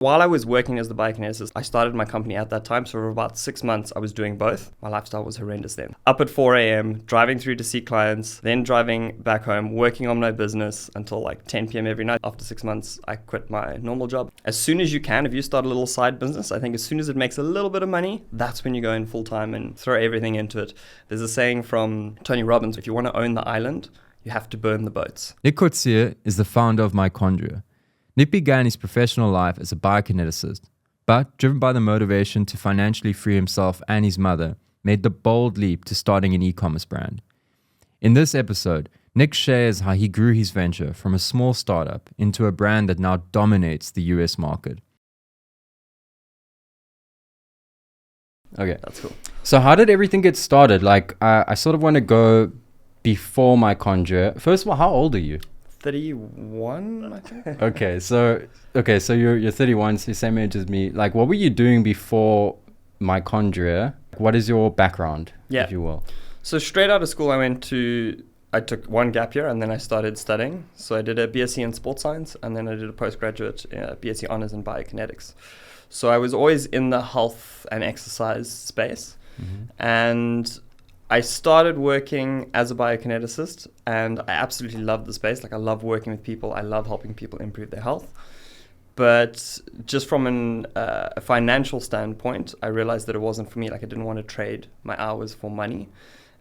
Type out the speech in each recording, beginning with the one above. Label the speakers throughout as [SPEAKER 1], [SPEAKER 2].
[SPEAKER 1] While I was working as the biokineticist, I started my company at that time. So for about 6 months, I was doing both. My lifestyle was horrendous then. Up at 4 a.m., driving through to see clients, then driving back home, working on my business until like 10 p.m. every night. After 6 months, I quit my normal job. As soon as you can, if you start a little side business, I think as soon as it makes a little bit of money, that's when you go in full time and throw everything into it. There's a saying from Tony Robbins, if you want to own the island, you have to burn the boats.
[SPEAKER 2] Nick Coetzee is the founder of Mitochondria. Nick began his professional life as a biokineticist, but driven by the motivation to financially free himself and his mother, made the bold leap to starting an e-commerce brand. In this episode, Nick shares how he grew his venture from a small startup into a brand that now dominates the US market. Okay,
[SPEAKER 1] That's cool.
[SPEAKER 2] so how did everything get started? Like, I sort of want to go before Mitochondria. First of all, how old are you?
[SPEAKER 1] 31, I think.
[SPEAKER 2] Okay, so you're 31, so you're same age as me. Like, what were you doing before Mitochondria? What is your background, if you will?
[SPEAKER 1] So straight out of school, I took one gap year and then I started studying. So I did a BSc in sports science and then I did a postgraduate BSc honors in biokinetics. So I was always in the health and exercise space. And I started working as a biokineticist and I absolutely love the space. Like I love working with people. I love helping people improve their health. But just from a financial standpoint, I realized that it wasn't for me. Like I didn't want to trade my hours for money.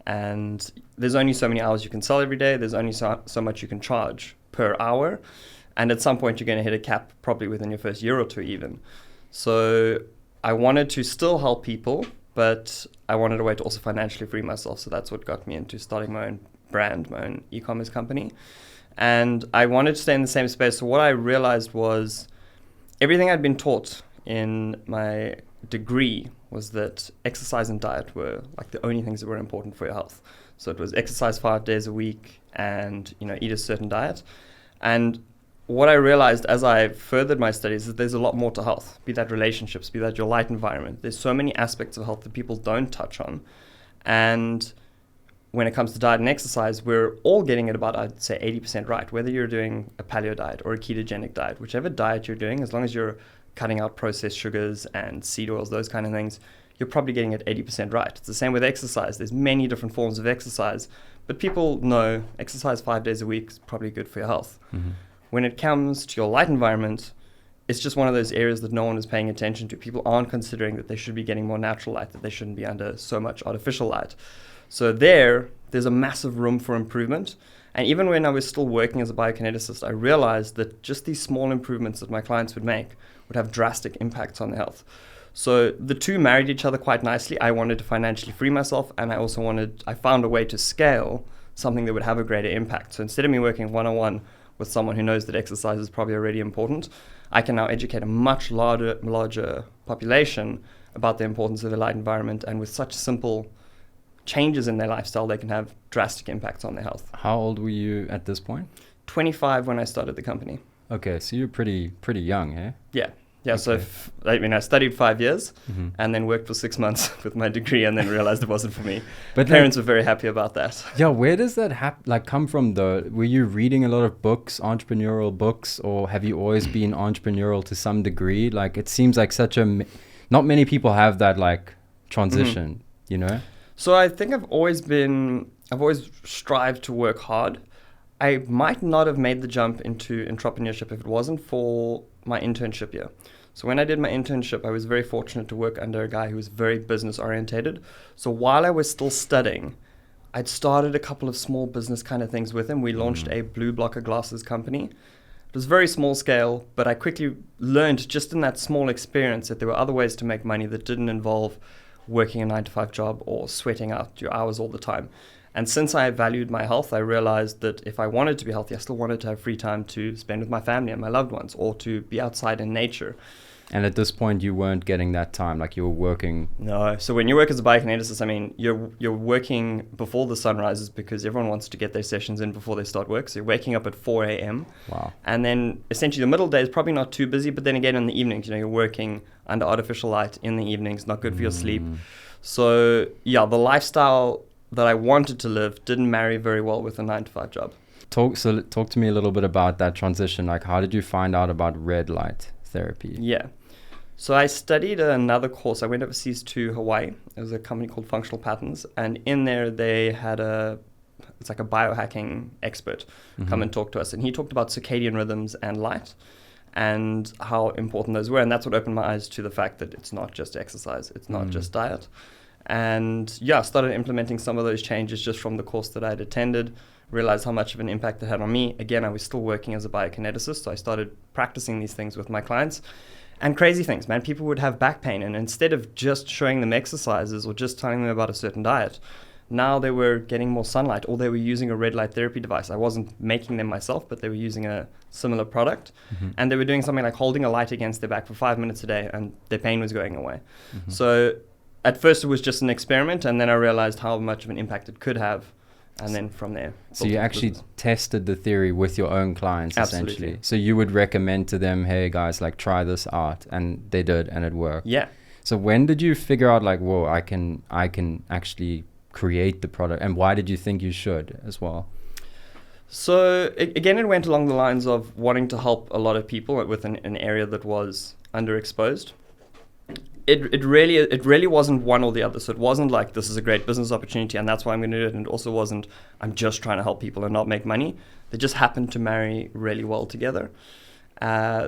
[SPEAKER 1] And there's only so many hours you can sell every day. There's only so much you can charge per hour. And at some point, you're going to hit a cap probably within your first year or two even. So I wanted to still help people, but I wanted a way to also financially free myself. So that's what got me into starting my own brand, my own e-commerce company. And I wanted to stay in the same space. So what I realized was everything I'd been taught in my degree was that exercise and diet were like the only things that were important for your health. So it was exercise 5 days a week and, eat a certain diet. And what I realized as I furthered my studies is that there's a lot more to health, be that relationships, be that your light environment. There's so many aspects of health that people don't touch on. And when it comes to diet and exercise, we're all getting it about, I'd say, 80% right. Whether you're doing a paleo diet or a ketogenic diet, whichever diet you're doing, as long as you're cutting out processed sugars and seed oils, those kind of things, you're probably getting it 80% right. It's the same with exercise. There's many different forms of exercise, but people know exercise 5 days a week is probably good for your health. When it comes to your light environment, it's just one of those areas that no one is paying attention to. People aren't considering that they should be getting more natural light, that they shouldn't be under so much artificial light. So there's a massive room for improvement. And even when I was still working as a biokineticist, I realized that just these small improvements that my clients would make would have drastic impacts on their health. So the two married each other quite nicely. I wanted to financially free myself, and I found a way to scale something that would have a greater impact. So instead of me working one-on-one with someone who knows that exercise is probably already important, I can now educate a much larger population about the importance of the light environment, and with such simple changes in their lifestyle, they can have drastic impacts on their health.
[SPEAKER 2] How old were you at this point?
[SPEAKER 1] 25 when I started the company.
[SPEAKER 2] Okay, so you're pretty young, eh?
[SPEAKER 1] Yeah.
[SPEAKER 2] Okay.
[SPEAKER 1] So I studied 5 years and then worked for 6 months with my degree and then realized it wasn't for me. But parents were very happy about that.
[SPEAKER 2] Yeah, where does that come from though? Were you reading a lot of books, entrepreneurial books, or have you always been entrepreneurial to some degree? Like it seems like not many people have that like transition,
[SPEAKER 1] So I think I've always strived to work hard. I might not have made the jump into entrepreneurship if it wasn't for my internship year. So when I did my internship, I was very fortunate to work under a guy who was very business orientated. So while I was still studying, I'd started a couple of small business kind of things with him. We launched a blue blocker glasses company. It was very small scale, but I quickly learned just in that small experience that there were other ways to make money that didn't involve working a 9-to-5 job or sweating out your hours all the time. And since I valued my health, I realized that if I wanted to be healthy, I still wanted to have free time to spend with my family and my loved ones, or to be outside in nature.
[SPEAKER 2] And at this point, you weren't getting that time, like you were working?
[SPEAKER 1] No. So when you work as a biokineticist, I mean, you're working before the sun rises because everyone wants to get their sessions in before they start work. So you're waking up at 4 a.m.
[SPEAKER 2] Wow.
[SPEAKER 1] And then essentially the middle day is probably not too busy, but then again in the evenings, you're working under artificial light in the evenings, not good for your sleep. So yeah, the lifestyle that I wanted to live didn't marry very well with a 9-to-5 job.
[SPEAKER 2] Talk to me a little bit about that transition. Like, how did you find out about red light therapy.
[SPEAKER 1] Yeah. So I studied another course. I went overseas to Hawaii. It was a company called Functional Patterns. And in there, they had it's like a biohacking expert come and talk to us. And he talked about circadian rhythms and light and how important those were. And that's what opened my eyes to the fact that it's not just exercise. It's not just diet. And yeah, I started implementing some of those changes just from the course that I'd attended, realized how much of an impact it had on me. Again, I was still working as a biokineticist. So I started practicing these things with my clients. And crazy things, man. People would have back pain. And instead of just showing them exercises or just telling them about a certain diet, now they were getting more sunlight or they were using a red light therapy device. I wasn't making them myself, but they were using a similar product. And they were doing something like holding a light against their back for 5 minutes a day and their pain was going away. So at first it was just an experiment. And then I realized how much of an impact it could have. And then from there.
[SPEAKER 2] So you actually tested the theory with your own clients,
[SPEAKER 1] Absolutely.
[SPEAKER 2] essentially. So you would recommend to them, hey guys, like try this out, and they did, and it worked.
[SPEAKER 1] Yeah.
[SPEAKER 2] So when did you figure out like, whoa, I can actually create the product, and why did you think you should as well?
[SPEAKER 1] So again, it went along the lines of wanting to help a lot of people with an area that was underexposed. It really wasn't one or the other. So it wasn't like this is a great business opportunity and that's why I'm going to do it. And it also wasn't I'm just trying to help people and not make money. They just happened to marry really well together.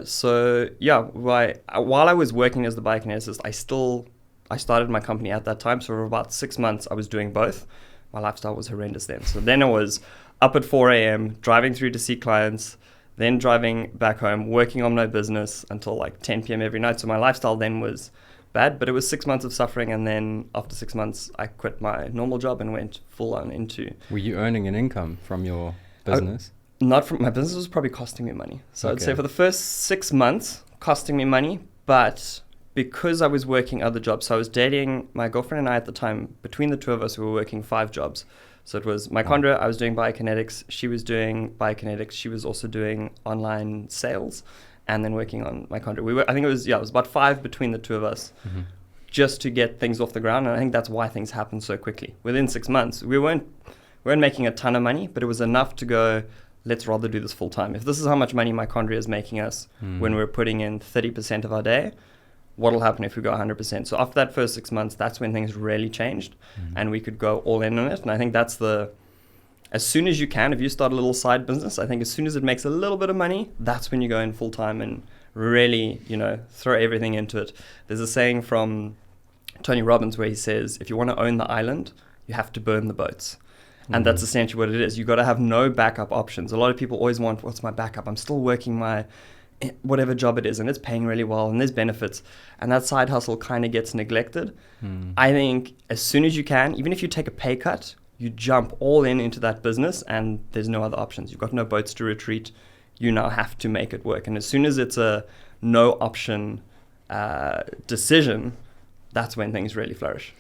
[SPEAKER 1] So yeah, while I was working as the biokineticist, I started my company at that time. So for about 6 months, I was doing both. My lifestyle was horrendous then. So then I was up at 4 a.m., driving through to see clients, then driving back home, working on my business until like 10 p.m. every night. So my lifestyle then was bad, but it was 6 months of suffering. And then after 6 months, I quit my normal job and went full on into...
[SPEAKER 2] Were you earning an income from your business?
[SPEAKER 1] Not from my business, was probably costing me money. So I'd say for the first 6 months, costing me money, but because I was working other jobs, so I was dating my girlfriend and I at the time, between the two of us, we were working 5 jobs. So it was mitochondria, I was doing biokinetics, she was doing biokinetics, she was also doing online sales, and then working on mitochondria. I think it was about 5 between the two of us, just to get things off the ground. And I think that's why things happened so quickly. Within 6 months, we weren't making a ton of money, but it was enough to go, let's rather do this full time. If this is how much money mitochondria is making us when we're putting in 30% of our day, what'll happen if we go 100%? So after that first 6 months, that's when things really changed and we could go all in on it. And I think that's as soon as you can, if you start a little side business, I think as soon as it makes a little bit of money, that's when you go in full time and really, throw everything into it. There's a saying from Tony Robbins where he says, if you want to own the island, you have to burn the boats. And that's essentially what it is. You got to have no backup options. A lot of people always want, what's my backup? I'm still working my whatever job it is and it's paying really well and there's benefits. And that side hustle kind of gets neglected. I think as soon as you can, even if you take a pay cut, you jump all into that business and there's no other options. You've got no boats to retreat. You now have to make it work. And as soon as it's a no option decision, that's when things really flourish.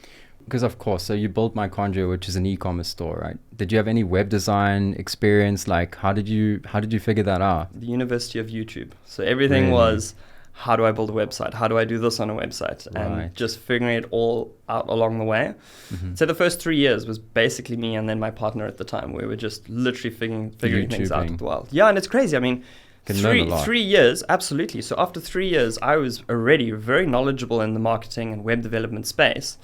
[SPEAKER 2] Because of course, so you built Mitochondria, which is an e-commerce store, right? Did you have any web design experience? Like, how did you figure that out?
[SPEAKER 1] The University of YouTube. So everything was, how do I build a website? How do I do this on a website? And just figuring it all out along the way. So the first 3 years was basically me and then my partner at the time. We were just literally figuring things out in the wild. Yeah, and it's crazy. I mean, three years, absolutely. So after 3 years, I was already very knowledgeable in the marketing and web development space.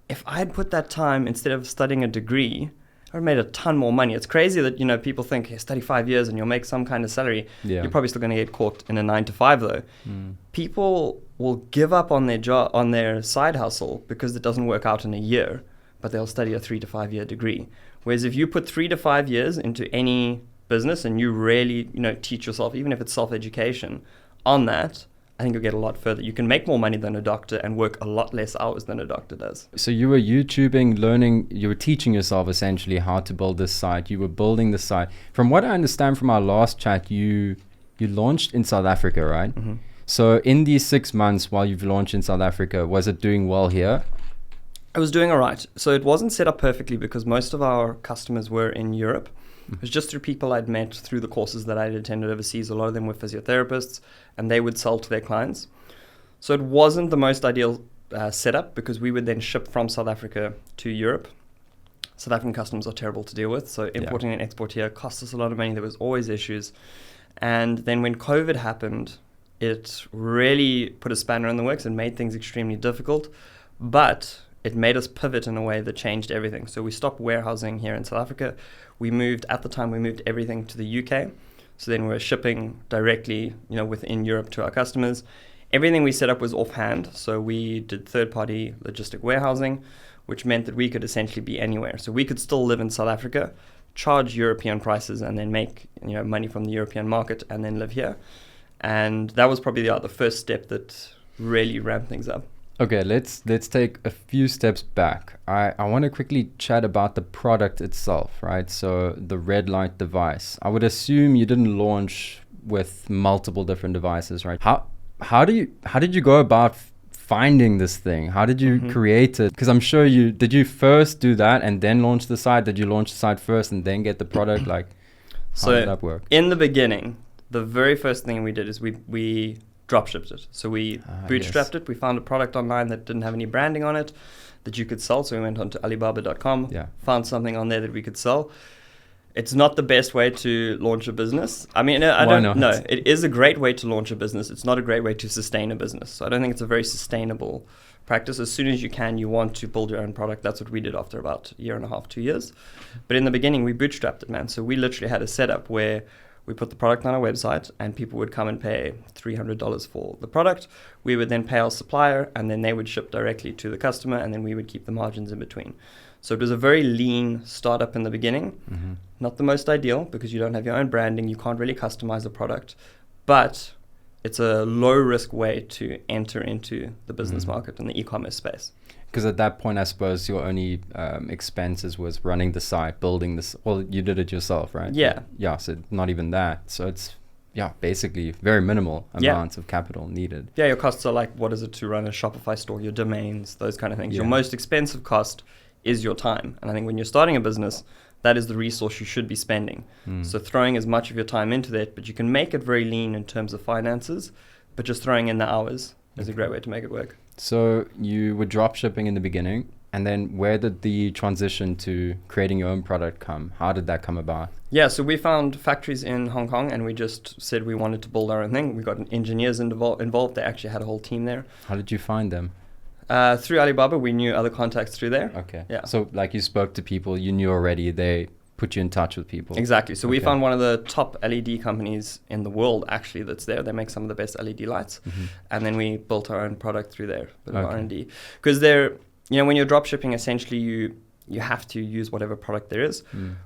[SPEAKER 1] If I had put that time, instead of studying a degree, I would have made a ton more money. It's crazy that, people think, hey, study 5 years and you'll make some kind of salary. You're probably still going to get caught in a 9 to 5 though. People will give up on their job, on their side hustle because it doesn't work out in a year, but they'll study a 3 to 5 year degree. Whereas if you put 3 to 5 years into any business and you really, teach yourself, even if it's self-education on that, I think you'll get a lot further. You can make more money than a doctor and work a lot less hours than a doctor does.
[SPEAKER 2] So you were YouTubing, learning, you were teaching yourself essentially how to build this site. You were building the site. From what I understand from our last chat, you launched in South Africa, right? So in these 6 months while you've launched in South Africa, was it doing well here?
[SPEAKER 1] I was doing all right. So it wasn't set up perfectly because most of our customers were in Europe. It was just through people I'd met through the courses that I'd attended overseas. A lot of them were physiotherapists and they would sell to their clients. So it wasn't the most ideal setup because we would then ship from South Africa to Europe. South African customs are terrible to deal with. So importing and export here cost us a lot of money. There was always issues. And then when COVID happened, it really put a spanner in the works and made things extremely difficult, but it made us pivot in a way that changed everything. So we stopped warehousing here in South Africa. At the time, we moved everything to the UK. So then we were shipping directly, within Europe to our customers. Everything we set up was offhand. So we did third-party logistic warehousing, which meant that we could essentially be anywhere. So we could still live in South Africa, charge European prices, and then make money from the European market, and then live here. And that was probably the first step that really ramped things up.
[SPEAKER 2] Okay, let's take a few steps back. I want to quickly chat about the product itself, right? So the red light device. I would assume you didn't launch with multiple different devices, right? How did you go about finding this thing? How did you create it? Because I'm sure did you first do that and then launch the site? Did you launch the site first and then get the product? Like, how did that work?
[SPEAKER 1] In the beginning, the very first thing we did is we dropshipped it. So we bootstrapped it. We found a product online that didn't have any branding on it that you could sell. So we went on to Alibaba.com, found something on there that we could sell. It's not the best way to launch a business. I mean, I don't know. It is a great way to launch a business. It's not a great way to sustain a business. So I don't think it's a very sustainable practice. As soon as you can, you want to build your own product. That's what we did after about a year and a half, 2 years. But in the beginning, we bootstrapped it, man. So we literally had a setup where we put the product on our website and people would come and pay $300 for the product. We would then pay our supplier and then they would ship directly to the customer and then we would keep the margins in between. So it was a very lean startup in the beginning. Not the most ideal because you don't have your own branding. You can't really customize the product, but it's a low risk way to enter into the business market in the e-commerce space.
[SPEAKER 2] Because at that point, I suppose your only expenses was running the site, building this. Well, you did it yourself, right?
[SPEAKER 1] Yeah.
[SPEAKER 2] Yeah. So not even that. So it's basically very minimal amounts of capital needed.
[SPEAKER 1] Yeah, your costs are like, what is it to run a Shopify store? Your domains, those kind of things. Your most expensive cost is your time, and I think when you're starting a business, that is the resource you should be spending. So throwing as much of your time into that, but you can make it very lean in terms of finances, but just throwing in the hours is a great way to make it work.
[SPEAKER 2] So you were drop shipping in the beginning, and then where did the transition to creating your own product come? How did that come about?
[SPEAKER 1] Yeah, so we found factories in Hong Kong and we just said we wanted to build our own thing. We got engineers involved. They actually had a whole team there.
[SPEAKER 2] How did you find them?
[SPEAKER 1] Through Alibaba, we knew other contacts through there.
[SPEAKER 2] Okay.
[SPEAKER 1] Yeah.
[SPEAKER 2] So like you spoke to people you knew already, they put you in touch with people.
[SPEAKER 1] Exactly. So we found one of the top LED companies in the world actually that's there. They make some of the best LED lights. And then we built our own product through there, R&D. Because they're, when you're drop shipping, essentially you have to use whatever product there is.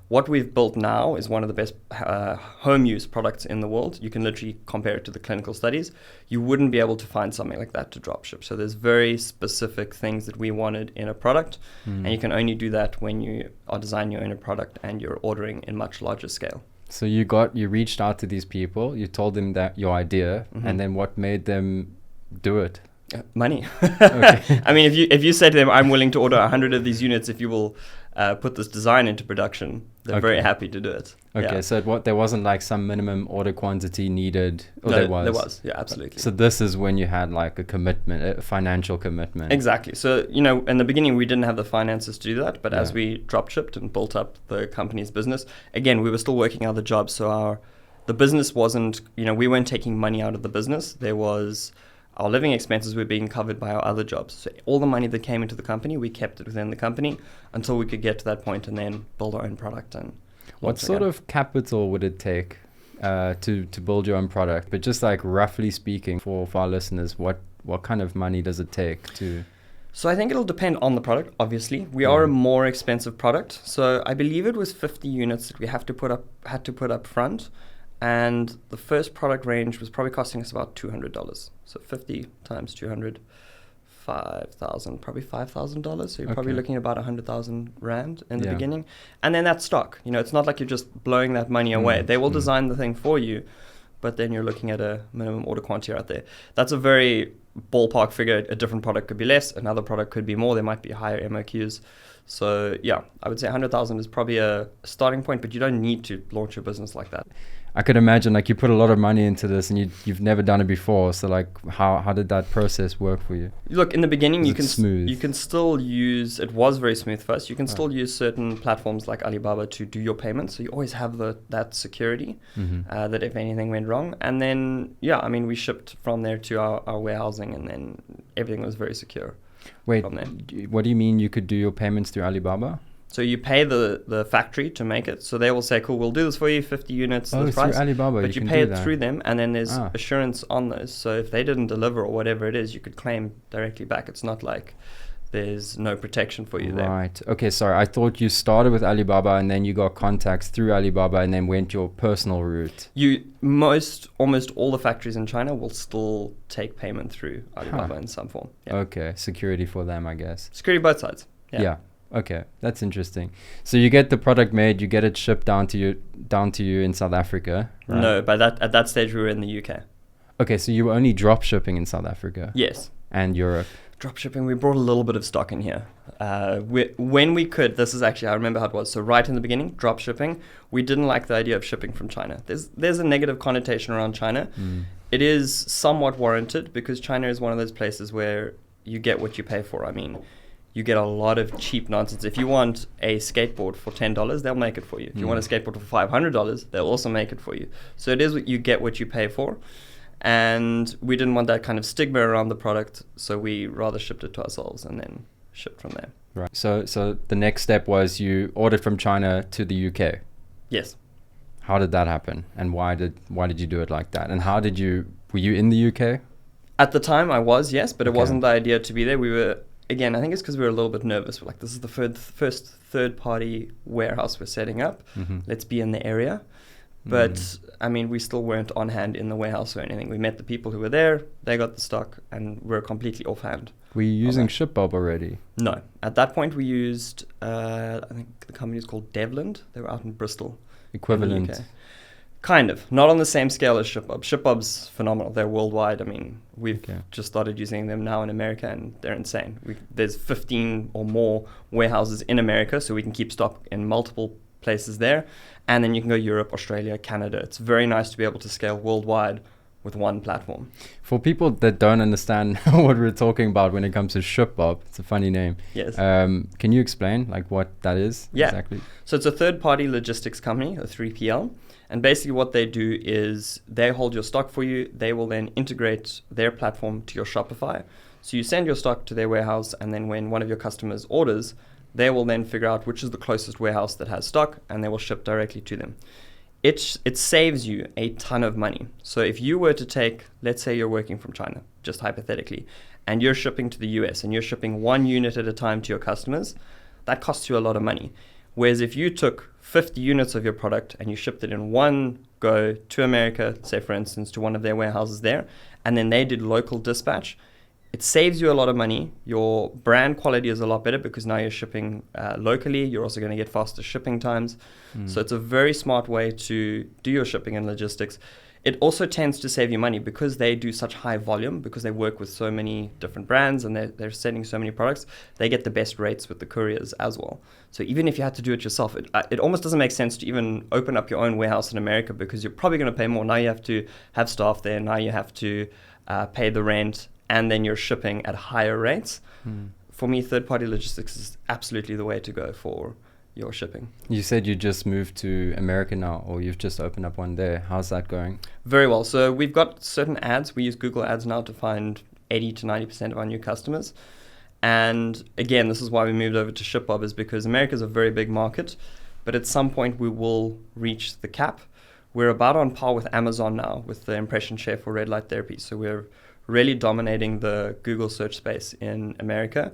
[SPEAKER 1] What we've built now is one of the best home use products in the world. You can literally compare it to the clinical studies. You wouldn't be able to find something like that to drop ship. So there's very specific things that we wanted in a product, and you can only do that when you are designing your own product and you're ordering in much larger scale.
[SPEAKER 2] So you reached out to these people, you told them that your idea, and then what made them do it?
[SPEAKER 1] Money. I mean, if you say to them, I'm willing to order 100 of these units if you will put this design into production, they're very happy to do it.
[SPEAKER 2] Okay, so there wasn't like some minimum order quantity needed? Or
[SPEAKER 1] no,
[SPEAKER 2] there was?
[SPEAKER 1] There was, yeah, absolutely.
[SPEAKER 2] So this is when you had like a commitment, a financial commitment.
[SPEAKER 1] Exactly. So, in the beginning, we didn't have the finances to do that, but as we drop shipped and built up the company's business, again, we were still working other jobs. So the business wasn't, we weren't taking money out of the business. There was... Our living expenses were being covered by our other jobs. So all the money that came into the company, we kept it within the company until we could get to that point and then build our own product. And
[SPEAKER 2] what sort of capital would it take to build your own product? But just like roughly speaking for our listeners, what kind of money does it take to...
[SPEAKER 1] So I think it'll depend on the product, obviously. We are a more expensive product. So I believe it was 50 units that we had to put up front. And the first product range was probably costing us about $200. So 50 times 200, 5,000, probably $5,000. So you're probably looking at about 100,000 Rand in the beginning. And then that's stock. It's not like you're just blowing that money away. They will design the thing for you, but then you're looking at a minimum order quantity out there. That's a very ballpark figure. A different product could be less. Another product could be more. There might be higher MOQs. So yeah, I would say 100,000 is probably a starting point, but you don't need to launch your business like that.
[SPEAKER 2] I could imagine like you put a lot of money into this and you've never done it before. So like how did that process work for you?
[SPEAKER 1] Look, in the beginning,
[SPEAKER 2] Was
[SPEAKER 1] you
[SPEAKER 2] it
[SPEAKER 1] can
[SPEAKER 2] smooth?
[SPEAKER 1] you can still use. It was very smooth first. You can still use certain platforms like Alibaba to do your payments. So you always have that security that if anything went wrong. And then we shipped from there to our warehousing, and then everything was very secure.
[SPEAKER 2] Wait,
[SPEAKER 1] from there.
[SPEAKER 2] What do you mean you could do your payments through Alibaba?
[SPEAKER 1] So you pay the factory to make it. So they will say, cool, we'll do this for you, 50 units, this price.
[SPEAKER 2] Through Alibaba,
[SPEAKER 1] but you
[SPEAKER 2] can
[SPEAKER 1] pay
[SPEAKER 2] do
[SPEAKER 1] it
[SPEAKER 2] that.
[SPEAKER 1] through them, and then there's assurance on those. So if they didn't deliver or whatever it is, you could claim directly back. It's not like there's no protection for you there.
[SPEAKER 2] Right. Okay, sorry. I thought you started with Alibaba and then you got contacts through Alibaba and then went your personal route.
[SPEAKER 1] Almost all the factories in China will still take payment through Alibaba in some form. Yeah.
[SPEAKER 2] Okay, security for them, I guess.
[SPEAKER 1] Security both sides.
[SPEAKER 2] Yeah. Okay, that's interesting. So you get the product made, you get it shipped down to you in South Africa, right?
[SPEAKER 1] No, at that stage we were in the UK.
[SPEAKER 2] Okay, so you were only drop shipping in South Africa.
[SPEAKER 1] Yes.
[SPEAKER 2] And Europe.
[SPEAKER 1] Drop shipping, we brought a little bit of stock in here. When we could, this is actually, I remember how it was. So right in the beginning, drop shipping, we didn't like the idea of shipping from China. There's a negative connotation around China. It is somewhat warranted because China is one of those places where you get what you pay for. I mean, you get a lot of cheap nonsense. If you want a skateboard for $10, they'll make it for you. If you want a skateboard for $500, they'll also make it for you. So it is you get what you pay for. And we didn't want that kind of stigma around the product, so we rather shipped it to ourselves and then shipped from there.
[SPEAKER 2] Right. So the next step was you ordered from China to the UK.
[SPEAKER 1] Yes.
[SPEAKER 2] How did that happen? And why did you do it like that? And were you in the UK?
[SPEAKER 1] At the time I was, yes, but it wasn't the idea to be there. We were, again, I think it's because we were a little bit nervous. We're like, this is the first third-party warehouse we're setting up. Let's be in the area. But, I mean, we still weren't on hand in the warehouse or anything. We met the people who were there, they got the stock, and we're completely offhand.
[SPEAKER 2] Were you using ShipBob already?
[SPEAKER 1] No. At that point, we used, I think the company is called Devland. They were out in Bristol.
[SPEAKER 2] Equivalent.
[SPEAKER 1] In the UK. Kind of. Not on the same scale as ShipBob. ShipBob's phenomenal. They're worldwide. I mean, we've just started using them now in America, and they're insane. There's 15 or more warehouses in America, so we can keep stock in multiple places there. And then you can go Europe, Australia, Canada. It's very nice to be able to scale worldwide with one platform.
[SPEAKER 2] For people that don't understand what we're talking about when it comes to ShipBob, it's a funny name.
[SPEAKER 1] Yes.
[SPEAKER 2] Can you explain like what that is exactly?
[SPEAKER 1] So it's a third-party logistics company, a 3PL. And basically what they do is they hold your stock for you. They will then integrate their platform to your Shopify. So you send your stock to their warehouse, and then when one of your customers orders, they will then figure out which is the closest warehouse that has stock, and they will ship directly to them. It saves you a ton of money. So if you were to take, let's say you're working from China, just hypothetically, and you're shipping to the US, and you're shipping 1 unit at a time to your customers, that costs you a lot of money. Whereas if you took 50 units of your product and you shipped it in one go to America, say for instance, to one of their warehouses there, and then they did local dispatch, it saves you a lot of money. Your brand quality is a lot better because now you're shipping locally. You're also going to get faster shipping times. So it's a very smart way to do your shipping and logistics. It also tends to save you money because they do such high volume, because they work with so many different brands and they're sending so many products. They get the best rates with the couriers as well. So even if you had to do it yourself, it almost doesn't make sense to even open up your own warehouse in America because you're probably going to pay more. Now you have to have staff there. Now you have to pay the rent. And then you're shipping at higher rates. For me, third-party logistics is absolutely the way to go for your shipping.
[SPEAKER 2] You said you just moved to America now, or you've just opened up one there. How's that going?
[SPEAKER 1] Very well. So we've got certain ads. We use Google Ads now to find 80 to 90% of our new customers. And again, this is why we moved over to ShipBob, is because America is a very big market, but at some point we will reach the cap. We're about on par with Amazon now with the impression share for red light therapy. So we're really dominating the Google search space in America.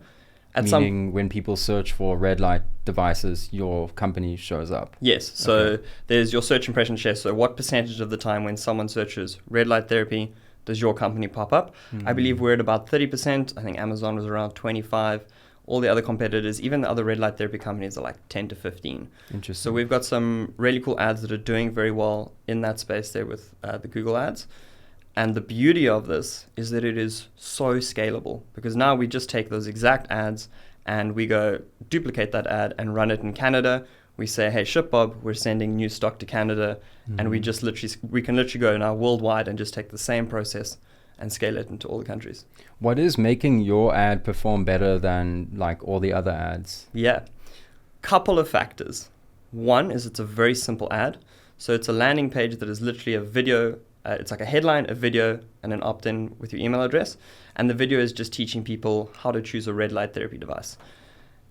[SPEAKER 2] Meaning when people search for red light devices, your company shows up?
[SPEAKER 1] Yes. So there's your search impression share. So what percentage of the time when someone searches red light therapy does your company pop up? I believe we're at about 30%. I think Amazon was around 25%. All the other competitors, even the other red light therapy companies, are like 10 to 15.
[SPEAKER 2] Interesting.
[SPEAKER 1] So we've got some really cool ads that are doing very well in that space there with the Google ads. And the beauty of this is that it is so scalable, because now we just take those exact ads and we go duplicate that ad and run it in Canada. We say, hey, ShipBob, we're sending new stock to Canada, and we can literally go now worldwide and just take the same process and scale it into all the countries.
[SPEAKER 2] What is making your ad perform better than like all the other ads?
[SPEAKER 1] Yeah, couple of factors. One is it's a very simple ad. So it's a landing page that is literally a video. It's like a headline, a video, and an opt-in with your email address. And the video is just teaching people how to choose a red light therapy device.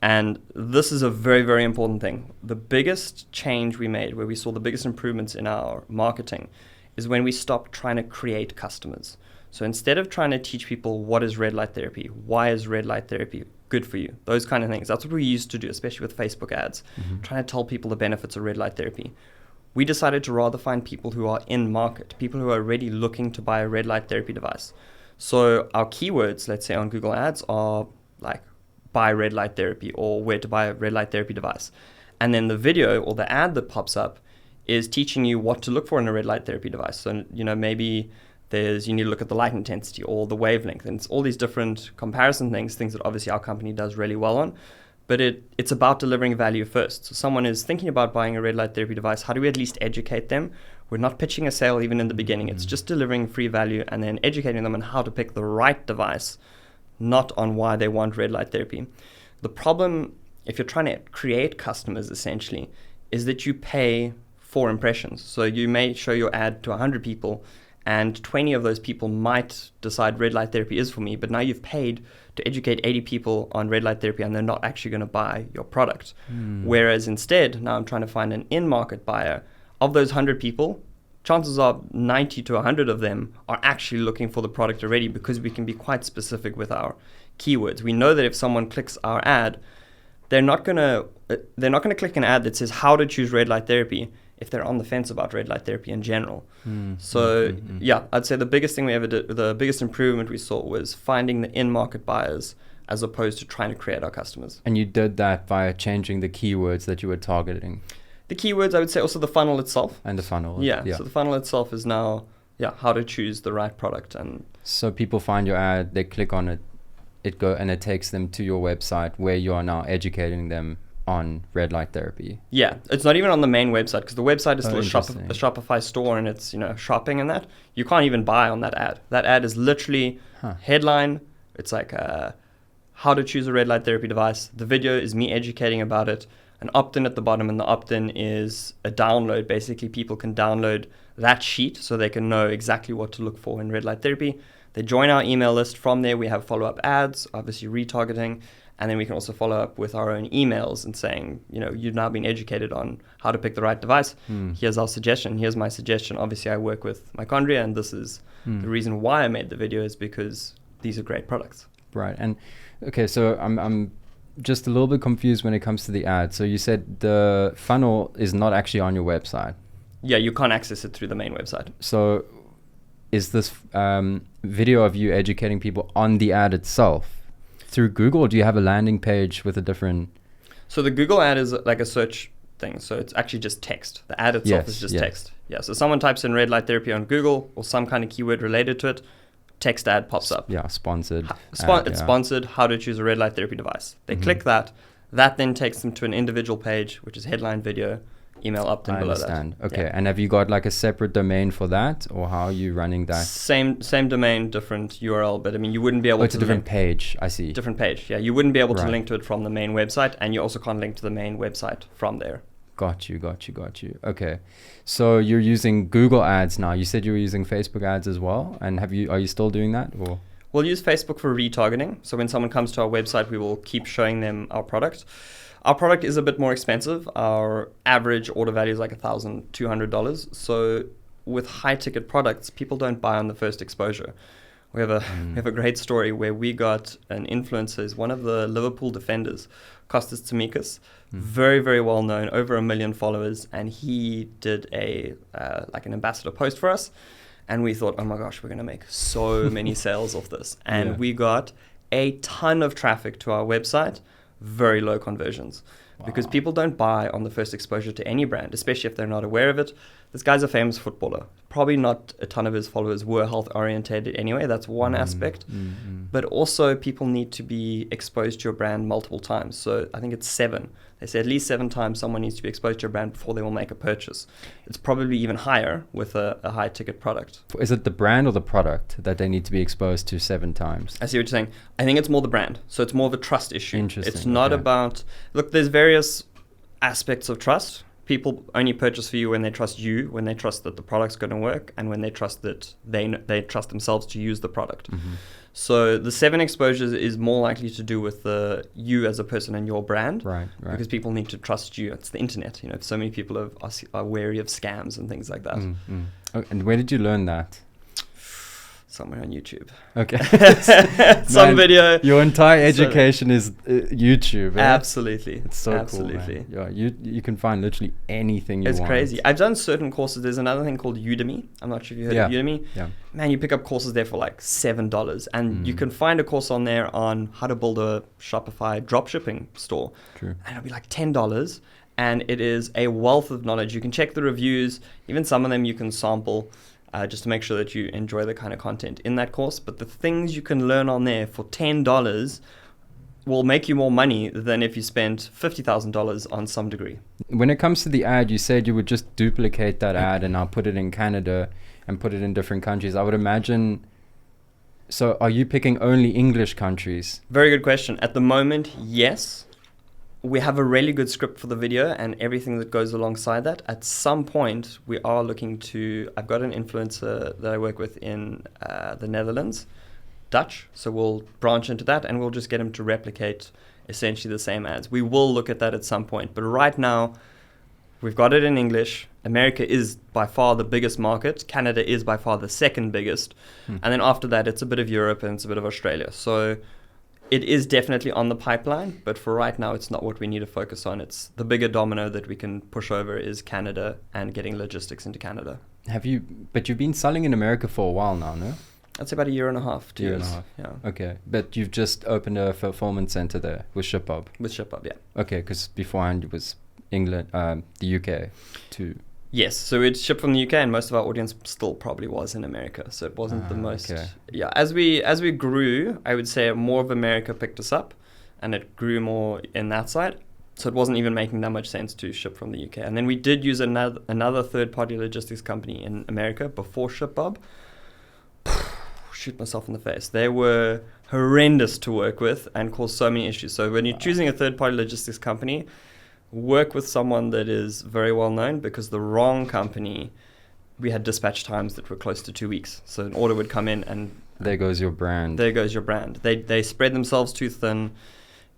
[SPEAKER 1] And this is a very, very important thing. The biggest change we made, where we saw the biggest improvements in our marketing, is when we stopped trying to create customers. So instead of trying to teach people what is red light therapy, why is red light therapy good for you, those kind of things, that's what we used to do, especially with Facebook ads, trying to tell people the benefits of red light therapy. We decided to rather find people who are in market, people who are already looking to buy a red light therapy device. So our keywords, let's say on Google Ads, are like buy red light therapy or where to buy a red light therapy device. And then the video or the ad that pops up is teaching you what to look for in a red light therapy device. So, maybe you need to look at the light intensity or the wavelength, and it's all these different comparison things that obviously our company does really well on. But it's about delivering value first. So someone is thinking about buying a red light therapy device. How do we at least educate them? We're not pitching a sale even in the beginning. It's just delivering free value and then educating them on how to pick the right device, not on why they want red light therapy. The problem, if you're trying to create customers essentially, is that you pay for impressions. So you may show your ad to 100 people and 20 of those people might decide red light therapy is for me, but now you've paid to educate 80 people on red light therapy and they're not actually going to buy your product. Whereas instead, now I'm trying to find an in-market buyer. Of those 100 people, chances are 90 to 100 of them are actually looking for the product already, because we can be quite specific with our keywords. We know that if someone clicks our ad, they're not going to click an ad that says how to choose red light therapy if they're on the fence about red light therapy in general. Yeah, I'd say the biggest thing we ever did, the biggest improvement we saw was finding the in-market buyers as opposed to trying to create our customers.
[SPEAKER 2] And you did that by changing the keywords that you were targeting.
[SPEAKER 1] The keywords, I would say, also the funnel itself.
[SPEAKER 2] And the funnel.
[SPEAKER 1] Yeah. So the funnel itself is now, how to choose the right product. And
[SPEAKER 2] so people find your ad, they click on it, it takes them to your website where you are now educating them on red light therapy. Yeah,
[SPEAKER 1] it's not even on the main website, because the website is still a Shopify store, and it's shopping and that. You can't even buy on that ad. That ad is literally headline. It's like how to choose a red light therapy device. The video is me educating about it. An opt-in at the bottom, and the opt-in is a download. Basically, people can download that sheet so they can know exactly what to look for in red light therapy. They join our email list. From there, we have follow-up ads, obviously retargeting. And then we can also follow up with our own emails and saying, you've now been educated on how to pick the right device. Here's our suggestion. Here's my suggestion. Obviously, I work with mitochondria, and this is the reason why I made the video, is because these are great products.
[SPEAKER 2] Right. And okay, so I'm just a little bit confused when it comes to the ad. So you said the funnel is not actually on your website.
[SPEAKER 1] Yeah, you can't access it through the main website.
[SPEAKER 2] So is this video of you educating people on the ad itself through Google, or do you have a landing page with a different...
[SPEAKER 1] So the Google ad is like a search thing. So it's actually just text. The ad itself is just text. Yeah, so someone types in red light therapy on Google or some kind of keyword related to it, text ad pops up.
[SPEAKER 2] Yeah, sponsored.
[SPEAKER 1] It's sponsored, how to choose a red light therapy device. They click that. That then takes them to an individual page, which is headline, video, email opt-in below that. I understand.
[SPEAKER 2] Okay, and have you got like a separate domain for that, or how are you running that?
[SPEAKER 1] Same domain, different URL, but I mean, you wouldn't be able to...
[SPEAKER 2] it's a different page, I see.
[SPEAKER 1] Different page, yeah. You wouldn't be able to link to it from the main website, and you also can't link to the main website from there.
[SPEAKER 2] Got you. Okay, so you're using Google ads now. You said you were using Facebook ads as well, and are you still doing that, or...?
[SPEAKER 1] We'll use Facebook for retargeting. So when someone comes to our website, we will keep showing them our product. Our product is a bit more expensive. Our average order value is like $1,200. So with high ticket products, people don't buy on the first exposure. We have a great story where we got an influencer, one of the Liverpool defenders, Costas Tsimikas, very, very well known, over 1 million followers, and he did an ambassador post for us. And we thought, oh my gosh, we're going to make so many sales off this. And we got a ton of traffic to our website, very low conversions. Wow. Because people don't buy on the first exposure to any brand, especially if they're not aware of it. This guy's a famous footballer. Probably not a ton of his followers were health orientated anyway. That's one aspect. But also people need to be exposed to your brand multiple times. So I think it's 7. They say at least 7 times someone needs to be exposed to your brand before they will make a purchase. It's probably even higher with a high ticket product.
[SPEAKER 2] Is it the brand or the product that they need to be exposed to 7 times?
[SPEAKER 1] I see what you're saying. I think it's more the brand. So it's more of a trust issue.
[SPEAKER 2] Interesting.
[SPEAKER 1] It's not about, look, there's various aspects of trust. People only purchase for you when they trust you, when they trust that the product's going to work, and when they trust that they trust themselves to use the product.
[SPEAKER 2] Mm-hmm.
[SPEAKER 1] So the 7 exposures is more likely to do with you as a person and your brand,
[SPEAKER 2] Right.
[SPEAKER 1] because people need to trust you. It's the internet. So many people are wary of scams and things like that.
[SPEAKER 2] Mm-hmm. Oh, and where did you learn that?
[SPEAKER 1] Somewhere on YouTube.
[SPEAKER 2] Okay.
[SPEAKER 1] Some video.
[SPEAKER 2] Your entire education is YouTube. Eh?
[SPEAKER 1] Absolutely.
[SPEAKER 2] It's so
[SPEAKER 1] Absolutely.
[SPEAKER 2] cool, man. Yeah, you can find literally anything you want.
[SPEAKER 1] It's crazy. I've done certain courses. There's another thing called Udemy. I'm not sure if you've heard of Udemy.
[SPEAKER 2] Yeah.
[SPEAKER 1] Man, you pick up courses there for like $7. And you can find a course on there on how to build a Shopify dropshipping store.
[SPEAKER 2] True.
[SPEAKER 1] And it'll be like $10. And it is a wealth of knowledge. You can check the reviews. Even some of them you can sample. Just to make sure that you enjoy the kind of content in that course. But the things you can learn on there for $10 will make you more money than if you spent $50,000 on some degree.
[SPEAKER 2] When it comes to the ad, you said you would just duplicate that ad and I'll put it in Canada and put it in different countries. I would imagine... So are you picking only English countries?
[SPEAKER 1] Very good question. At the moment, yes. We have a really good script for the video and everything that goes alongside that. At some point, we are looking to... I've got an influencer that I work with in the Netherlands, Dutch. So we'll branch into that and we'll just get him to replicate essentially the same ads. We will look at that at some point. But right now, we've got it in English. America is by far the biggest market. Canada is by far the second biggest. And then after that, it's a bit of Europe and it's a bit of Australia. So... it is definitely on the pipeline, but for right now, it's not what we need to focus on. It's the bigger domino that we can push over is Canada and getting logistics into Canada.
[SPEAKER 2] But you've been selling in America for a while now, no?
[SPEAKER 1] That's about a year and a half, 2 years. Yeah.
[SPEAKER 2] Okay, but you've just opened a fulfillment center there with ShipHub.
[SPEAKER 1] With ShipHub, yeah.
[SPEAKER 2] Okay, because beforehand it was England, the UK too.
[SPEAKER 1] Yes, so it's shipped from the UK, and most of our audience still probably was in America. So it wasn't the most.
[SPEAKER 2] Okay.
[SPEAKER 1] Yeah, as we grew, I would say more of America picked us up, and it grew more in that side. So it wasn't even making that much sense to ship from the UK. And then we did use another third-party logistics company in America before ShipHub. Shoot myself in the face. They were horrendous to work with and caused so many issues. So when you're choosing a third-party logistics company, work with someone that is very well known, because the wrong company, we had dispatch times that were close to 2 weeks. So an order would come in and
[SPEAKER 2] there goes your brand.
[SPEAKER 1] There goes your brand. They spread themselves too thin.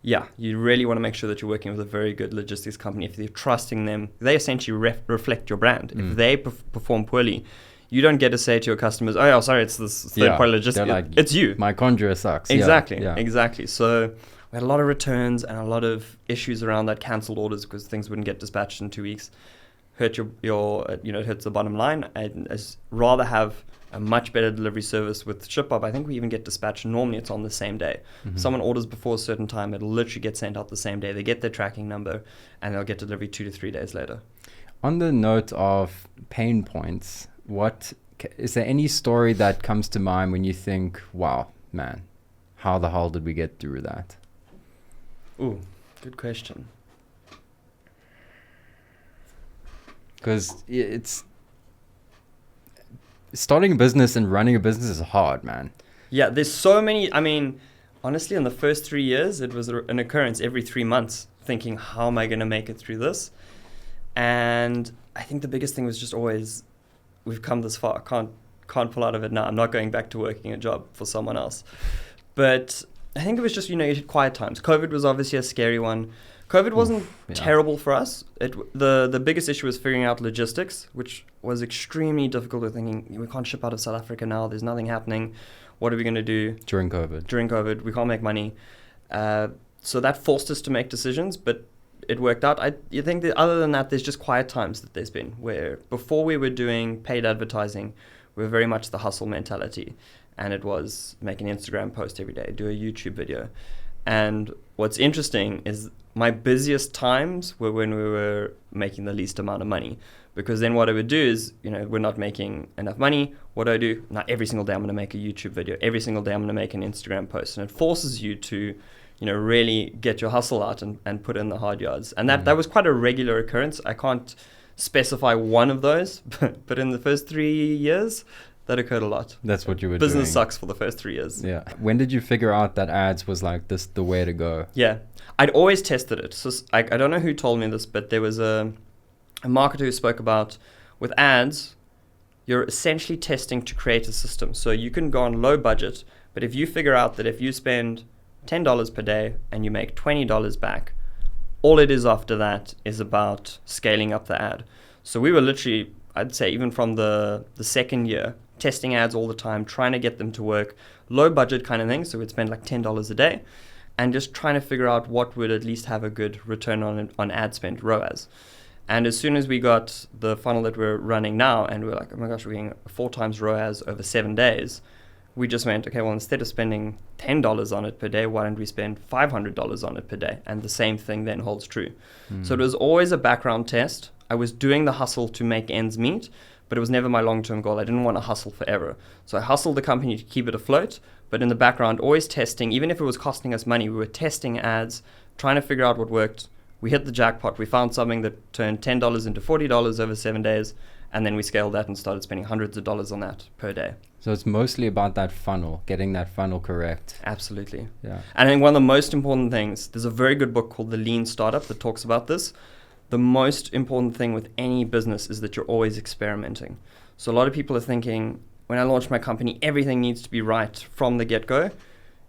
[SPEAKER 1] Yeah, you really want to make sure that you're working with a very good logistics company. If you're trusting them, they essentially reflect your brand. If they perform poorly, you don't get to say to your customers, oh, sorry, it's this third-party logistics.
[SPEAKER 2] Like,
[SPEAKER 1] it's you.
[SPEAKER 2] My conjurer sucks.
[SPEAKER 1] Exactly,
[SPEAKER 2] Yeah.
[SPEAKER 1] exactly. So we had a lot of returns and a lot of issues around that, cancelled orders because things wouldn't get dispatched in 2 weeks. Hurt your it hurts the bottom line. I'd rather have a much better delivery service with ShipHub. I think we even get dispatched. Normally it's on the same day. If someone orders before a certain time, it'll literally get sent out the same day. They get their tracking number and they'll get delivery 2 to 3 days later.
[SPEAKER 2] On the note of pain points, is there any story that comes to mind when you think, wow, man, how the hell did we get through that?
[SPEAKER 1] Ooh, good question.
[SPEAKER 2] Because it's starting a business and running a business is hard, man.
[SPEAKER 1] Yeah, there's so many. I mean, honestly, in the first 3 years, it was an occurrence every 3 months, thinking, how am I going to make it through this? And I think the biggest thing was just always, we've come this far. Can't pull out of it now. I'm not going back to working a job for someone else. But I think it was just, you hit quiet times. COVID was obviously a scary one. COVID wasn't terrible for us. The biggest issue was figuring out logistics, which was extremely difficult. We're thinking, we can't ship out of South Africa now. There's nothing happening. What are we going to do?
[SPEAKER 2] During COVID,
[SPEAKER 1] we can't make money. So that forced us to make decisions, but it worked out. I think that other than that, there's just quiet times that there's been, where before we were doing paid advertising, we were very much the hustle mentality. And it was make an Instagram post every day, do a YouTube video. And what's interesting is my busiest times were when we were making the least amount of money. Because then what I would do is, we're not making enough money. What do I do? Now, every single day I'm going to make a YouTube video. Every single day I'm going to make an Instagram post. And it forces you to, really get your hustle out and put in the hard yards. And that was quite a regular occurrence. I can't specify one of those, but in the first 3 years, that occurred a lot.
[SPEAKER 2] That's what you were doing.
[SPEAKER 1] Business sucks for the first 3 years.
[SPEAKER 2] Yeah. When did you figure out that ads was like this, the way to go?
[SPEAKER 1] Yeah. I'd always tested it. So I don't know who told me this, but there was a marketer who spoke about with ads, you're essentially testing to create a system. So you can go on low budget, but if you figure out that if you spend $10 per day and you make $20 back, all it is after that is about scaling up the ad. So we were literally, I'd say even from the second year, testing ads all the time, trying to get them to work, low budget kind of thing. So we'd spend like $10 a day and just trying to figure out what would at least have a good return on ad spend, ROAS. And as soon as we got the funnel that we're running now and we're like, oh my gosh, we're getting 4 times ROAS over 7 days, we just went, okay, well, instead of spending $10 on it per day, why don't we spend $500 on it per day? And the same thing then holds true. So it was always a background test. I was doing the hustle to make ends meet, but it was never my long-term goal. I didn't want to hustle forever. So I hustled the company to keep it afloat, but in the background, always testing. Even if it was costing us money, we were testing ads, trying to figure out what worked. We hit the jackpot. We found something that turned $10 into $40 over 7 days, and then we scaled that and started spending hundreds of dollars on that per day.
[SPEAKER 2] So it's mostly about that funnel, getting that funnel correct.
[SPEAKER 1] Absolutely.
[SPEAKER 2] Yeah.
[SPEAKER 1] And I think one of the most important things, there's a very good book called The Lean Startup that talks about this. The most important thing with any business is that you're always experimenting. So a lot of people are thinking, when I launch my company, everything needs to be right from the get-go.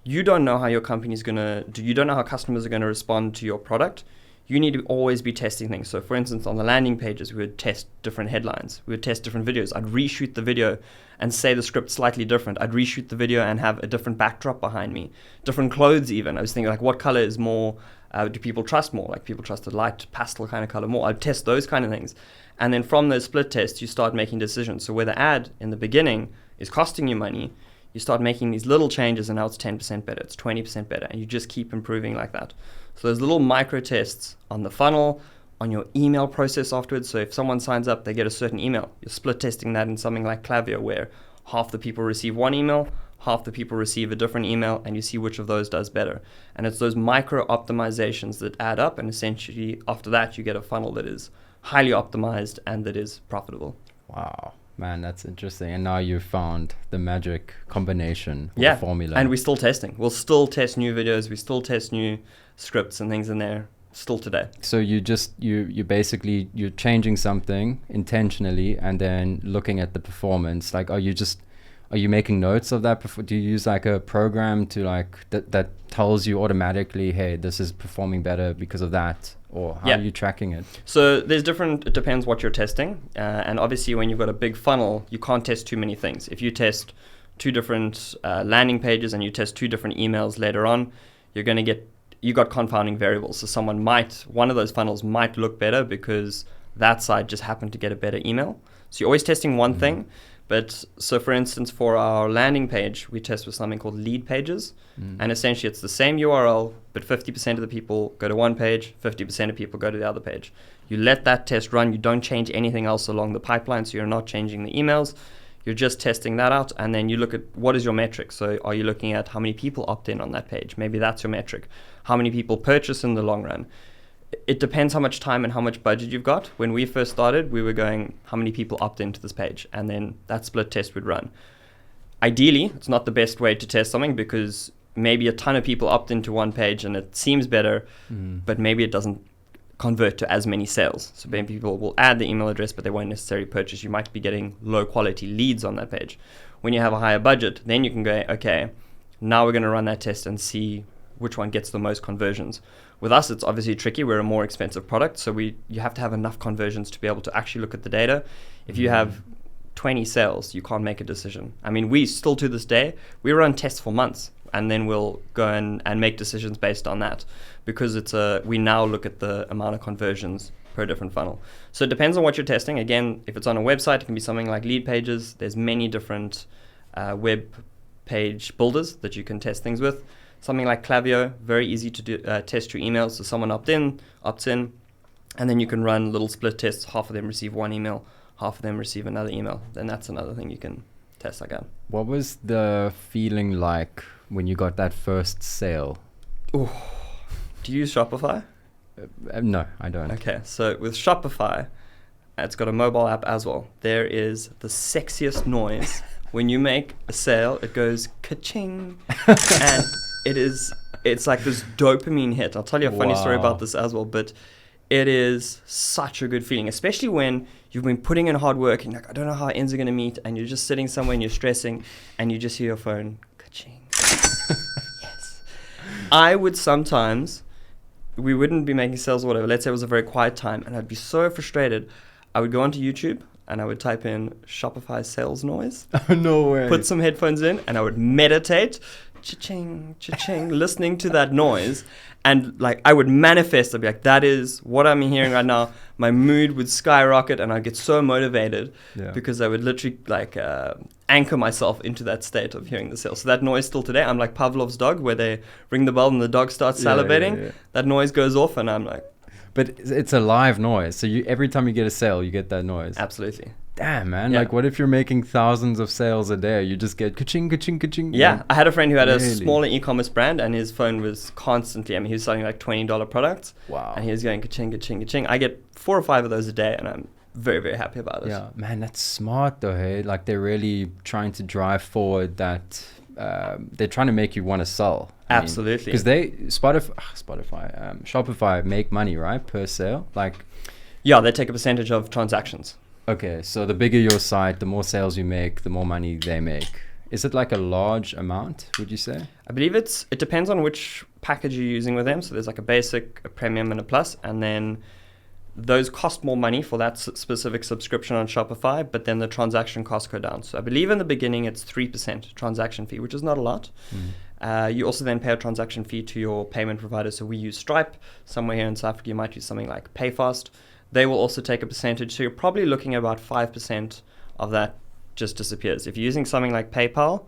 [SPEAKER 1] You don't know how your company's going to do. You don't know how customers are going to respond to your product. You need to always be testing things. So for instance, on the landing pages, we would test different headlines. We would test different videos. I'd reshoot the video and say the script slightly different. I'd reshoot the video and have a different backdrop behind me. Different clothes even. I was thinking like, what color is more, do people trust more? Like people trust a light pastel kind of color more. I'd test those kind of things. And then from those split tests, you start making decisions. So where the ad in the beginning is costing you money, you start making these little changes and now it's 10% better, it's 20% better, and you just keep improving like that. So there's little micro tests on the funnel, on your email process afterwards. So if someone signs up, they get a certain email. You're split testing that in something like Klaviyo, where half the people receive one email, half the people receive a different email, and you see which of those does better. And it's those micro optimizations that add up, and essentially after that you get a funnel that is highly optimized and that is profitable.
[SPEAKER 2] Wow. Man, that's interesting. And now you've found the magic combination, the formula.
[SPEAKER 1] And we're still testing. We'll still test new videos. We still test new scripts and things in there still today.
[SPEAKER 2] So you basically, you're changing something intentionally and then looking at the performance. Like, are you making notes of that? Do you use like a program to like that tells you automatically, hey, this is performing better because of that? Or how are you tracking it?
[SPEAKER 1] So it depends what you're testing. And obviously when you've got a big funnel, you can't test too many things. If you test 2 different landing pages and you test 2 different emails later on, you got confounding variables. So one of those funnels might look better because that side just happened to get a better email. So you're always testing one thing. But so for instance, for our landing page, we test with something called lead pages. And essentially it's the same URL, but 50% of the people go to one page, 50% of people go to the other page. You let that test run. You don't change anything else along the pipeline. So you're not changing the emails. You're just testing that out. And then you look at what is your metric. So are you looking at how many people opt in on that page? Maybe that's your metric. How many people purchase in the long run? It depends how much time and how much budget you've got. When we first started, we were going, how many people opt into this page? And then that split test would run. Ideally, it's not the best way to test something because maybe a ton of people opt into one page and it seems better, but maybe it doesn't convert to as many sales. So maybe people will add the email address, but they won't necessarily purchase. You might be getting low quality leads on that page. When you have a higher budget, then you can go, okay, now we're going to run that test and see which one gets the most conversions. With us, it's obviously tricky. We're a more expensive product, so you have to have enough conversions to be able to actually look at the data. If you have 20 sales, you can't make a decision. I mean, we still to this day, we run tests for months, and then we'll go and make decisions based on that, because we now look at the amount of conversions per different funnel. So it depends on what you're testing. Again, if it's on a website, it can be something like lead pages. There's many different web page builders that you can test things with. Something like Klaviyo, very easy to do, test your emails. So someone opts in, and then you can run little split tests. Half of them receive one email, half of them receive another email. Then that's another thing you can test like that.
[SPEAKER 2] What was the feeling like when you got that first sale?
[SPEAKER 1] Ooh. Do you use Shopify?
[SPEAKER 2] No, I don't.
[SPEAKER 1] Okay, so with Shopify, it's got a mobile app as well. There is the sexiest noise. When you make a sale, it goes ka-ching. And it's like this dopamine hit. I'll tell you a funny story about this as well, but it is such a good feeling, especially when you've been putting in hard work and you're like, I don't know how ends are going to meet, and you're just sitting somewhere and you're stressing and you just hear your phone ka-ching. Yes. I would sometimes, we wouldn't be making sales or whatever. Let's say it was a very quiet time and I'd be so frustrated. I would go onto YouTube and I would type in Shopify sales noise.
[SPEAKER 2] Oh, no way.
[SPEAKER 1] Put some headphones in and I would meditate, cha-ching, cha-ching, listening to that noise. And like I would manifest, I'd be like, that is what I'm hearing right now. My mood would skyrocket and I'd get so motivated because I would literally like anchor myself into that state of hearing the sale. So that noise still today, I'm like Pavlov's dog where they ring the bell and the dog starts salivating. Yeah. That noise goes off and I'm like.
[SPEAKER 2] But it's a live noise. So every time you get a sale, you get that noise.
[SPEAKER 1] Absolutely.
[SPEAKER 2] Damn, man. Yeah. Like, what if you're making thousands of sales a day? You just get ka-ching, ka-ching, ka-ching.
[SPEAKER 1] Yeah. I had a friend who had a smaller e-commerce brand and his phone was constantly, he was selling like $20 products.
[SPEAKER 2] Wow.
[SPEAKER 1] And he was going ka-ching, ka-ching, ka-ching. I get 4 or 5 of those a day and I'm very, very happy about it.
[SPEAKER 2] Yeah. Man, that's smart though, hey? Like, they're really trying to drive forward that... they're trying to make you want to sell.
[SPEAKER 1] Absolutely.
[SPEAKER 2] Because Shopify make money, right, per sale? Like,
[SPEAKER 1] yeah, they take a percentage of transactions.
[SPEAKER 2] Okay, so the bigger your site, the more sales you make, the more money they make. Is it like a large amount, would you say?
[SPEAKER 1] I believe it depends on which package you're using with them. So there's like a basic, a premium, and a plus, and then those cost more money for that specific subscription on Shopify, but then the transaction costs go down. So I believe in the beginning it's 3% transaction fee, which is not a lot. You also then pay a transaction fee to your payment provider. So we use Stripe. Somewhere here in South Africa, you might use something like PayFast. They will also take a percentage. So you're probably looking at about 5% of that just disappears. If you're using something like PayPal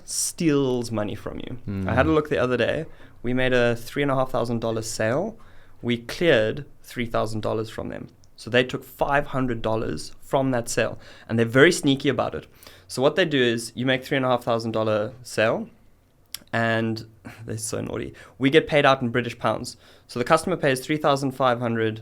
[SPEAKER 1] steals money from you. I had a look the other day. We made a $3,500 sale. We cleared $3,000 from them. So they took $500 from that sale. And they're very sneaky about it. So what they do is you make $3,500 sale and they're so naughty. We get paid out in British pounds. So the customer pays $3,500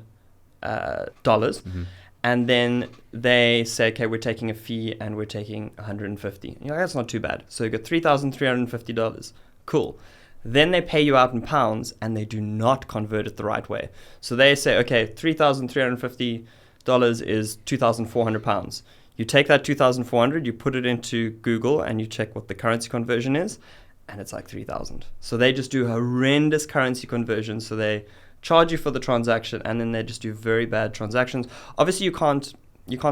[SPEAKER 1] and then they say, okay, we're taking a fee and we're taking $150. You're like, that's not too bad. So you get $3,350. Cool. Then they pay you out in pounds and they do not convert it the right way. So they say, okay, $3,350 is 2,400 pounds. You take that 2,400, you put it into Google and you check what the currency conversion is, and it's like 3,000. So they just do horrendous currency conversions. So they charge you for the transaction and then they just do very bad transactions. Obviously, you can't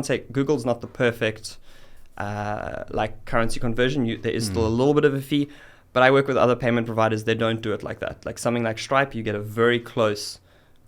[SPEAKER 1] say Google's not the perfect like currency conversion. There is still a little bit of a fee. But I work with other payment providers. They don't do it like that. Like something like Stripe, you get a very close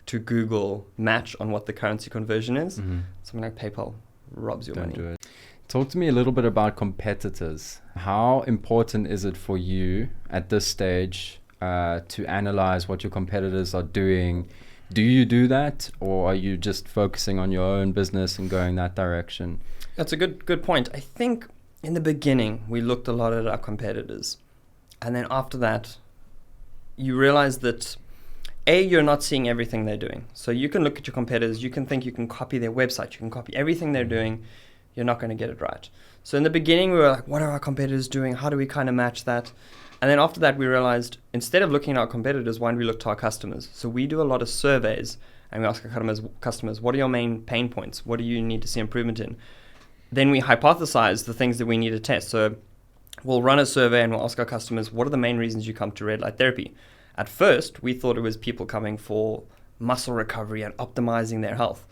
[SPEAKER 1] to Google match on what the currency conversion is. Something like PayPal robs your money.
[SPEAKER 2] Do it. Talk to me a little bit about competitors. How important is it for you at this stage to analyze what your competitors are doing? Do you do that, or are you just focusing on your own business and going that direction?
[SPEAKER 1] That's a good point. I think in the beginning, we looked a lot at our competitors. And then after that, you realize that, you're not seeing everything they're doing. So you can look at your competitors, you can think you can copy their website, you can copy everything they're doing, you're not going to get it right. So in the beginning, we were like, what are our competitors doing? How do we kind of match that? And then after that, we realized, instead of looking at our competitors, why don't we look to our customers? So we do a lot of surveys, and we ask our customers, what are your main pain points? What do you need to see improvement in? Then we hypothesize the things that we need to test. So we'll run a survey and we'll ask our customers, what are the main reasons you come to red light therapy? At first, we thought it was people coming for muscle recovery and optimizing their health.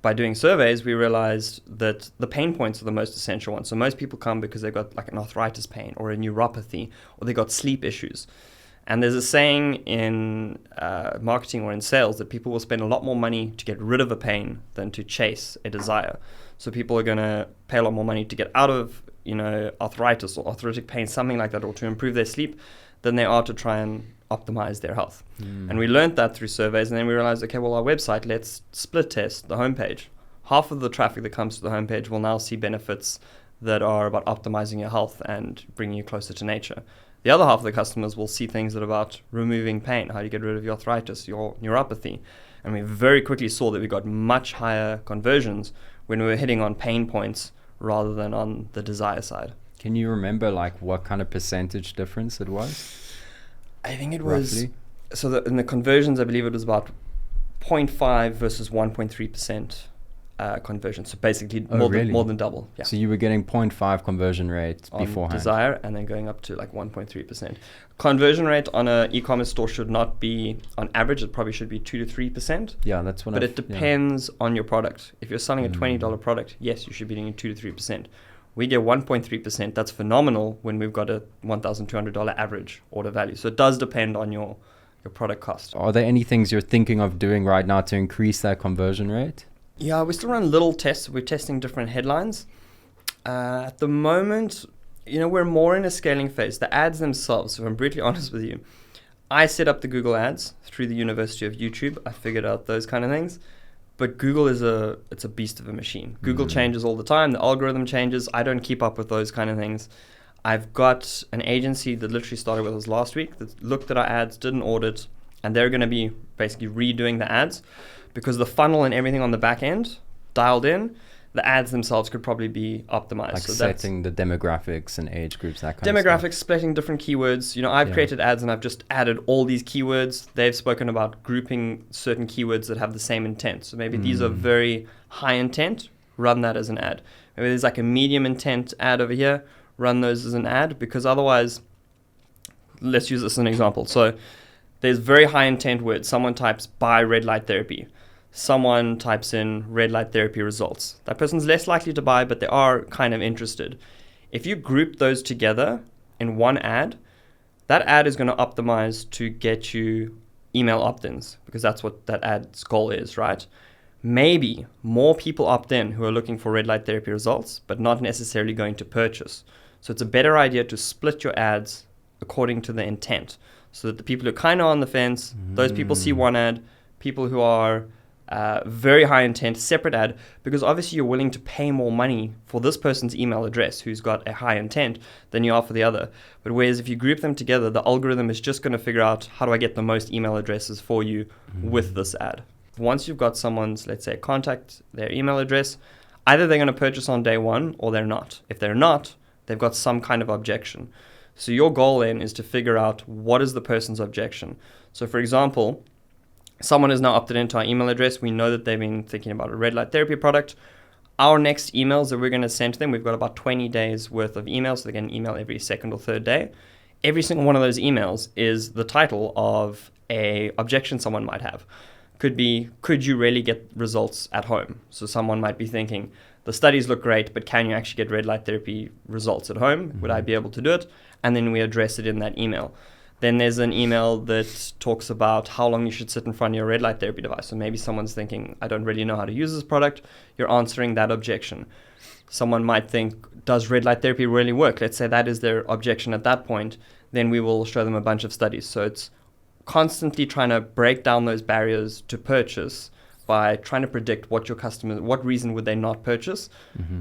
[SPEAKER 1] By doing surveys, we realized that the pain points are the most essential ones. So most people come because they've got like an arthritis pain or a neuropathy, or they've got sleep issues. And there's a saying in marketing or in sales that people will spend a lot more money to get rid of a pain than to chase a desire. So people are going to pay a lot more money to get out of arthritis or arthritic pain, something like that, or to improve their sleep, than they are to try and optimize their health. And we learned that through surveys, and then we realized, okay, well, our website, let's split test the homepage. Half of the traffic that comes to the homepage will now see benefits that are about optimizing your health and bringing you closer to nature. The other half of the customers will see things that are about removing pain. How do you get rid of your arthritis, your neuropathy? And we very quickly saw that we got much higher conversions when we were hitting on pain points rather than on the desire side.
[SPEAKER 2] Can you remember what kind of percentage difference it was?
[SPEAKER 1] I think it was, in the conversions, I believe it was about 0.5 versus 1.3% conversion. So basically more than double. Yeah.
[SPEAKER 2] So you were getting 0.5 conversion rate
[SPEAKER 1] on
[SPEAKER 2] beforehand.
[SPEAKER 1] Desire, and then going up to 1.3%. Conversion rate on an e-commerce store should not be, on average, it probably should be 2 to 3%.
[SPEAKER 2] Yeah, that's what.
[SPEAKER 1] But it depends on your product. If you're selling a $20 product, yes, you should be getting 2 to 3%. We get 1.3%. That's phenomenal when we've got a $1,200 average order value. So it does depend on your product cost.
[SPEAKER 2] Are there any things you're thinking of doing right now to increase that conversion rate?
[SPEAKER 1] Yeah, we still run little tests. We're testing different headlines. At the moment, we're more in a scaling phase. The ads themselves, if I'm brutally honest with you, I set up the Google ads through the University of YouTube. I figured out those kind of things. But Google it's a beast of a machine. Google changes all the time. The algorithm changes. I don't keep up with those kind of things. I've got an agency that literally started with us last week that looked at our ads, did an audit, and they're going to be basically redoing the ads because the funnel and everything on the back end dialed in. The ads themselves could probably be optimized.
[SPEAKER 2] Like setting the demographics and age groups, that kind of
[SPEAKER 1] stuff.
[SPEAKER 2] Demographics,
[SPEAKER 1] splitting different keywords. I've created ads and I've just added all these keywords. They've spoken about grouping certain keywords that have the same intent. So maybe these are very high intent, run that as an ad. Maybe there's a medium intent ad over here, run those as an ad, because otherwise, let's use this as an example. So there's very high intent words. Someone types buy red light therapy. Someone types in red light therapy results. That person's less likely to buy, but they are kind of interested. If you group those together in one ad, that ad is going to optimize to get you email opt-ins, because that's what that ad's goal is, right? Maybe more people opt in who are looking for red light therapy results, but not necessarily going to purchase. So it's a better idea to split your ads according to the intent, so that the people who are kind of on the fence, those people see one ad. People who are very high intent, separate ad, because obviously you're willing to pay more money for this person's email address who's got a high intent than you are for the other. But whereas if you group them together, the algorithm is just going to figure out how do I get the most email addresses for you with this ad. Once you've got someone's, let's say, contact, their email address, either they're going to purchase on day one or they're not. If they're not, they've got some kind of objection. So your goal then is to figure out what is the person's objection. So for example, someone is now opted into our email address. We know that they've been thinking about a red light therapy product. Our next emails that we're going to send to them, we've got about 20 days worth of emails. So they get an email every second or third day. Every single one of those emails is the title of a objection someone might have. Could be, could you really get results at home? So someone might be thinking, the studies look great, but can you actually get red light therapy results at home? Would I be able to do it? And then we address it in that email. Then there's an email that talks about how long you should sit in front of your red light therapy device. So maybe someone's thinking, I don't really know how to use this product. You're answering that objection. Someone might think, does red light therapy really work? Let's say that is their objection at that point. Then we will show them a bunch of studies. So it's constantly trying to break down those barriers to purchase by trying to predict what your customers, what reason would they not purchase,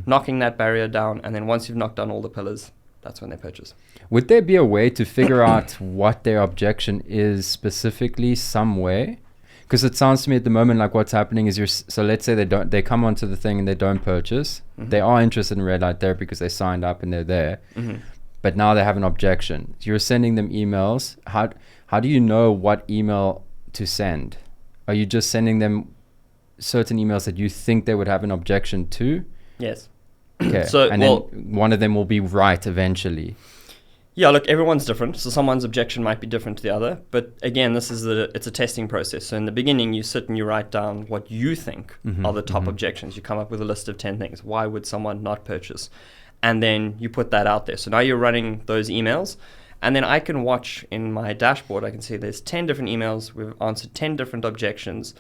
[SPEAKER 1] knocking that barrier down. And then once you've knocked down all the pillars, that's when they purchase.
[SPEAKER 2] Would there be a way to figure out what their objection is specifically, some way? Because it sounds to me at the moment like what's happening is so let's say they come onto the thing and they don't purchase. They are interested in red light therapy because they signed up and they're there. But now they have an objection. You're sending them emails. How do you know what email to send? Are you just sending them certain emails that you think they would have an objection to?
[SPEAKER 1] Yes.
[SPEAKER 2] Okay. Then one of them will be right eventually.
[SPEAKER 1] Yeah, look, everyone's different. So someone's objection might be different to the other. But again, it's a testing process. So in the beginning, you sit and you write down what you think are the top objections. You come up with a list of 10 things. Why would someone not purchase? And then you put that out there. So now you're running those emails. And then I can watch in my dashboard, I can see there's 10 different emails. We've answered 10 different objections.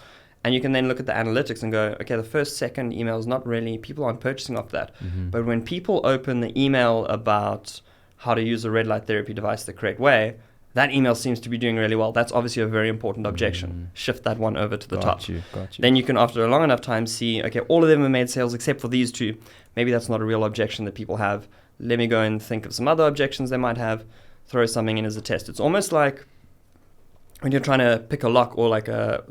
[SPEAKER 1] And you can then look at the analytics and go, okay, the first, second email is not really, people aren't purchasing off that. But when people open the email about how to use a red light therapy device the correct way, that email seems to be doing really well. That's obviously a very important objection. Shift that one over to the top.
[SPEAKER 2] Got you.
[SPEAKER 1] Then you can, after a long enough time, see, okay, all of them have made sales except for these two. Maybe that's not a real objection that people have. Let me go and think of some other objections they might have, throw something in as a test. It's almost like when you're trying to pick a lock, or like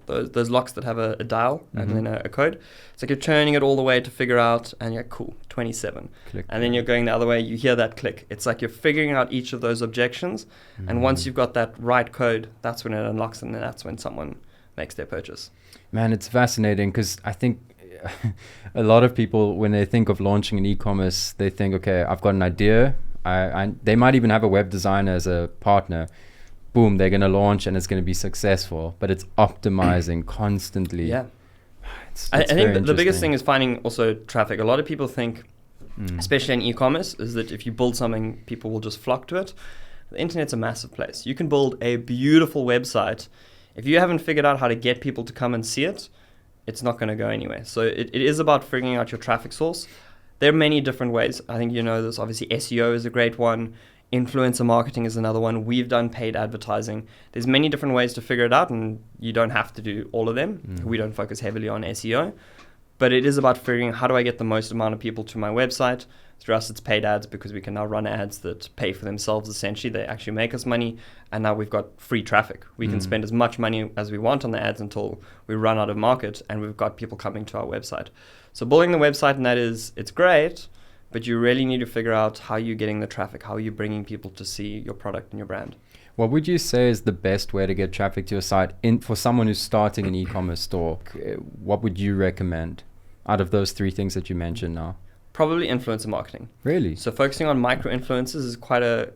[SPEAKER 1] those locks that have a dial and then a code. It's like you're turning it all the way to figure out, and you're like, cool, 27.
[SPEAKER 2] Click.
[SPEAKER 1] And then you're going the other way, you hear that click. It's like you're figuring out each of those objections, and once you've got that right code, that's when it unlocks, and then that's when someone makes their purchase.
[SPEAKER 2] Man, it's fascinating, because I think a lot of people, when they think of launching an e-commerce, they think, okay, I've got an idea. They might even have a web designer as a partner. Boom, they're going to launch and it's going to be successful, but it's optimizing constantly.
[SPEAKER 1] Yeah.
[SPEAKER 2] I
[SPEAKER 1] think the biggest thing is finding also traffic. A lot of people think, especially in e-commerce, is that if you build something, people will just flock to it. The internet's a massive place. You can build a beautiful website. If you haven't figured out how to get people to come and see it, it's not going to go anywhere. So it is about figuring out your traffic source. There are many different ways. I think you know this. Obviously, SEO is a great one. Influencer marketing is another one. We've done paid advertising. There's many different ways to figure it out, and you don't have to do all of them. We don't focus heavily on SEO, but it is about figuring, how do I get the most amount of people to my website? Through us, it's paid ads, because we can now run ads that pay for themselves. Essentially, they actually make us money, and now we've got free traffic. We can spend as much money as we want on the ads until we run out of market, and we've got people coming to our website. So building the website, and it's great, but you really need to figure out how you're getting the traffic, how you're bringing people to see your product and your brand.
[SPEAKER 2] What would you say is the best way to get traffic to your site for someone who's starting an e-commerce store? What would you recommend out of those three things that you mentioned now?
[SPEAKER 1] Probably influencer marketing.
[SPEAKER 2] Really?
[SPEAKER 1] So focusing on micro-influencers is quite a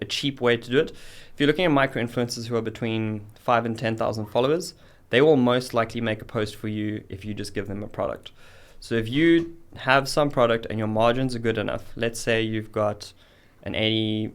[SPEAKER 1] cheap way to do it. If you're looking at micro-influencers who are between 5 and 10,000 followers, they will most likely make a post for you if you just give them a product. So if you have some product and your margins are good enough, let's say you've got an 80%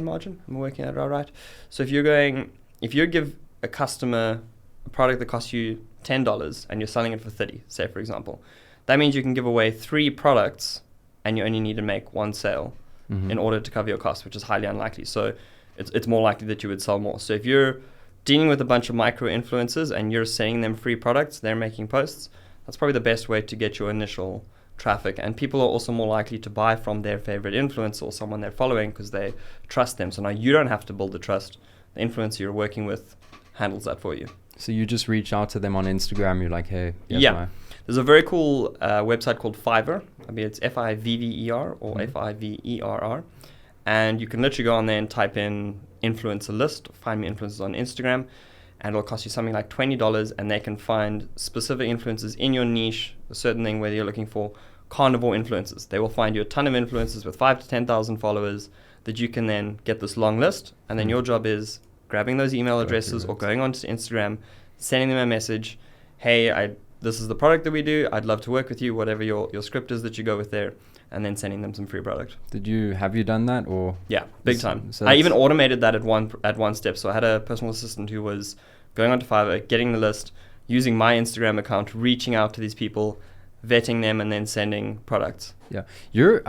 [SPEAKER 1] margin, am I working that out right? So if you give a customer a product that costs you $10 and you're selling it for 30, say for example, that means you can give away 3 products and you only need to make 1 sale in order to cover your costs, which is highly unlikely. So it's more likely that you would sell more. So if you're dealing with a bunch of micro influencers and you're sending them free products, they're making posts, that's probably the best way to get your initial traffic. And people are also more likely to buy from their favorite influencer or someone they're following because they trust them. So now you don't have to build the trust. The influencer you're working with handles that for you. So
[SPEAKER 2] you just reach out to them on Instagram. You're like, hey,
[SPEAKER 1] there's a very cool website called Fiverr. I mean, it's Fiverr or Fiverr. And you can literally go on there and type in influencer list, find me influencers on Instagram, and it'll cost you something like $20, and they can find specific influencers in your niche, a certain thing, whether you're looking for carnivore influencers. They will find you a ton of influencers with 5 to 10,000 followers that you can then get this long list, and then your job is grabbing those email addresses or going onto Instagram, sending them a message, hey, this is the product that we do, I'd love to work with you, whatever your script is that you go with there, and then sending them some free product.
[SPEAKER 2] Have you done that? Or
[SPEAKER 1] yeah, big time. So I even automated that at one step. So I had a personal assistant who was going onto Fiverr, getting the list, using my Instagram account, reaching out to these people, vetting them, and then sending products.
[SPEAKER 2] Yeah, you've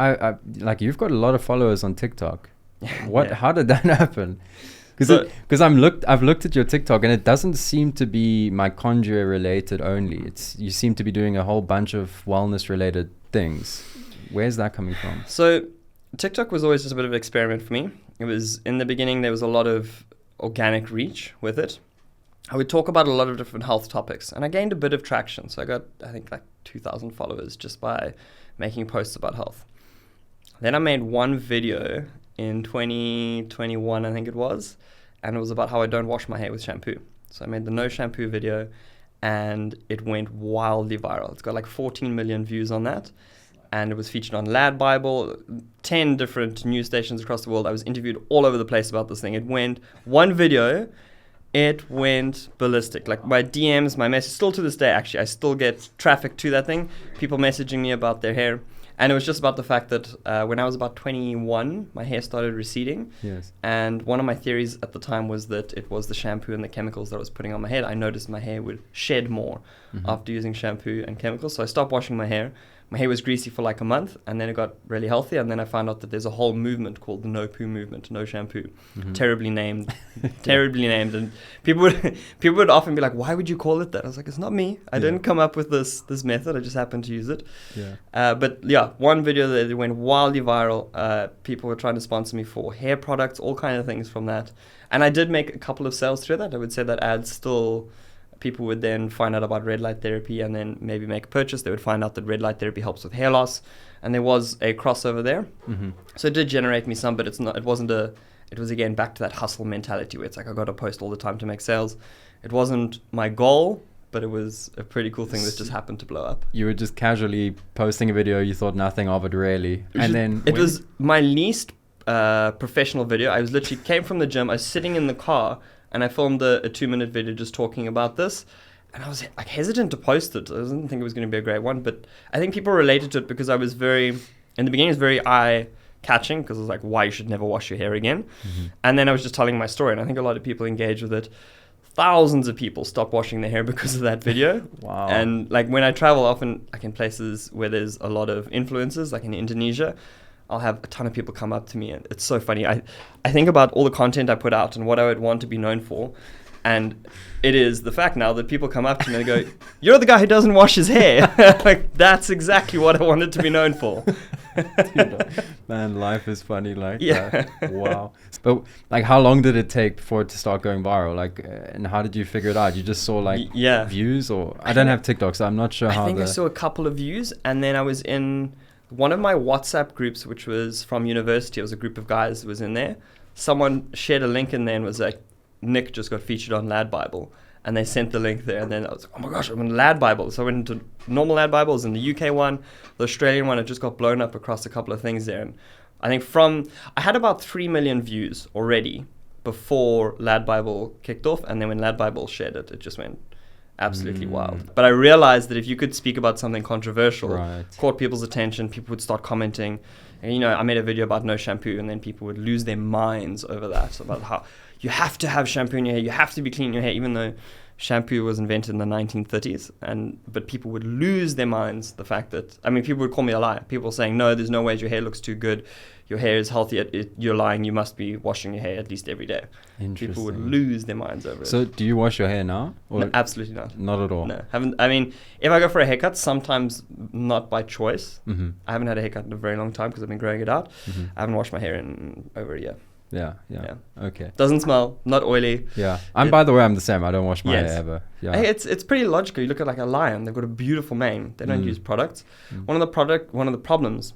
[SPEAKER 2] got a lot of followers on TikTok. How did that happen? Because I've looked at your TikTok and it doesn't seem to be mitochondria related only. You seem to be doing a whole bunch of wellness related things. Where's that coming from?
[SPEAKER 1] So TikTok was always just a bit of an experiment for me. It was, in the beginning, there was a lot of organic reach with it. I would talk about a lot of different health topics, and I gained a bit of traction. So I got, I think, like 2,000 followers just by making posts about health. Then I made one video in 2021, I think it was, and it was about how I don't wash my hair with shampoo. So I made the no shampoo video, and it went wildly viral. It's got like 14 million views on that. And it was featured on Lad Bible, 10 different news stations across the world. I was interviewed all over the place about this thing. It went ballistic. Like my DMs, my message, still to this day, actually, I still get traffic to that thing. People messaging me about their hair. And it was just about the fact that when I was about 21, my hair started receding.
[SPEAKER 2] Yes.
[SPEAKER 1] And one of my theories at the time was that it was the shampoo and the chemicals that I was putting on my head. I noticed my hair would shed more after using shampoo and chemicals. So I stopped washing my hair. My hair was greasy for like a month, and then it got really healthy. And then I found out that there's a whole movement called the no poo movement, no shampoo. Terribly named. And people would often be like, why would you call it that? I was like, it's not me. I didn't come up with this method. I just happened to use it. But yeah, one video that went wildly viral. People were trying to sponsor me for hair products, all kind of things from that. And I did make a couple of sales through that. I would say that ads still... People would then find out about red light therapy and then maybe make a purchase. They would find out that red light therapy helps with hair loss, and there was a crossover there. So it did generate me some, but it was again back to that hustle mentality where it's like I got to post all the time to make sales. It wasn't my goal, but it was a pretty cool thing that just happened to blow up.
[SPEAKER 2] You were just casually posting a video, you thought nothing of it really, and then
[SPEAKER 1] it was my least professional video. I was literally came from the gym. I was sitting in the car. And I filmed a 2-minute video just talking about this. And I was like hesitant to post it. I didn't think it was going to be a great one. But I think people related to it because I was in the beginning, it was very eye-catching because it was like, why you should never wash your hair again. And then I was just telling my story. And I think a lot of people engage with it. Thousands of people stopped washing their hair because of that video.
[SPEAKER 2] Wow.
[SPEAKER 1] And like when I travel often, like in places where there's a lot of influencers, like in Indonesia, I'll have a ton of people come up to me, and it's so funny. I think about all the content I put out and what I would want to be known for, and it is the fact now that people come up to me and they go, "You're the guy who doesn't wash his hair." Like that's exactly what I wanted to be known for.
[SPEAKER 2] Dude, man, life is funny like that. Wow. But like, how long did it take for it to start going viral? Like, and how did you figure it out? You just saw like views, or I don't have TikTok, so I'm not sure how. I
[SPEAKER 1] saw a couple of views, and then I was in one of my WhatsApp groups, which was from university. It was a group of guys who was in there. Someone shared a link in there and was like, Nick just got featured on Lad Bible. And they sent the link there. And then I was like, oh my gosh, I'm in Lad Bible. So I went into normal Lad Bibles, and the UK one, the Australian one, it just got blown up across a couple of things there. And I think I had about 3 million views already before Lad Bible kicked off. And then when Lad Bible shared it, it just went absolutely wild. But I realized that if you could speak about something controversial, caught people's attention, people would start commenting. And, I made a video about no shampoo, and then people would lose their minds over that, about how you have to have shampoo in your hair, you have to be clean in your hair, even though shampoo was invented in the 1930s. But people would lose their minds, the fact that, people would call me a liar. People saying, no, there's no way your hair looks too good. Your hair is healthy. You're lying. You must be washing your hair at least every day. People would lose their minds over it.
[SPEAKER 2] So do you wash your hair now? Or
[SPEAKER 1] no, absolutely not.
[SPEAKER 2] Not at all?
[SPEAKER 1] No. If I go for a haircut, sometimes not by choice. I haven't had a haircut in a very long time because I've been growing it out. I haven't washed my hair in over a year.
[SPEAKER 2] Yeah. Okay.
[SPEAKER 1] Doesn't smell, not oily.
[SPEAKER 2] Yeah. By the way, I'm the same. I don't wash my hair ever. Yeah.
[SPEAKER 1] It's pretty logical. You look at like a lion, they've got a beautiful mane. They don't use products. One of the problems,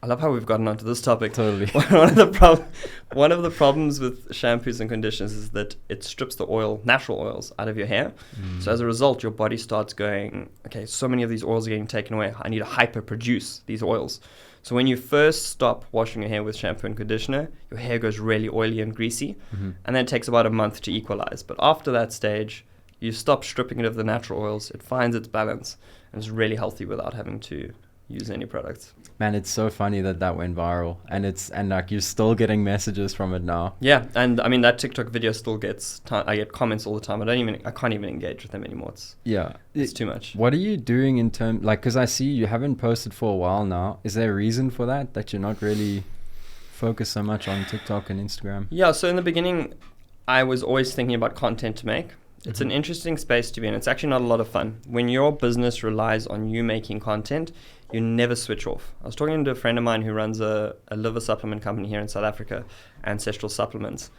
[SPEAKER 1] I love how we've gotten onto this topic.
[SPEAKER 2] Totally.
[SPEAKER 1] One of the problems with shampoos and conditioners is that it strips the natural oils out of your hair. So as a result, your body starts going, okay, so many of these oils are getting taken away. I need to hyper-produce these oils. So when you first stop washing your hair with shampoo and conditioner, your hair goes really oily and greasy. And then it takes about a month to equalize. But after that stage, you stop stripping it of the natural oils. It finds its balance, and it's really healthy without having to use any products.
[SPEAKER 2] Man, it's so funny that went viral, and like you're still getting messages from it now.
[SPEAKER 1] Yeah, and that TikTok video still gets I get comments all the time. I can't even engage with them anymore. It's too much.
[SPEAKER 2] What are you doing in terms, like, because I see you haven't posted for a while now. Is there a reason for that you're not really focused so much on TikTok and Instagram? Yeah,
[SPEAKER 1] so in the beginning, I was always thinking about content to make. It's an interesting space to be in. It's actually not a lot of fun. When your business relies on you making content, you never switch off. I was talking to a friend of mine who runs a liver supplement company here in South Africa, Ancestral Supplements.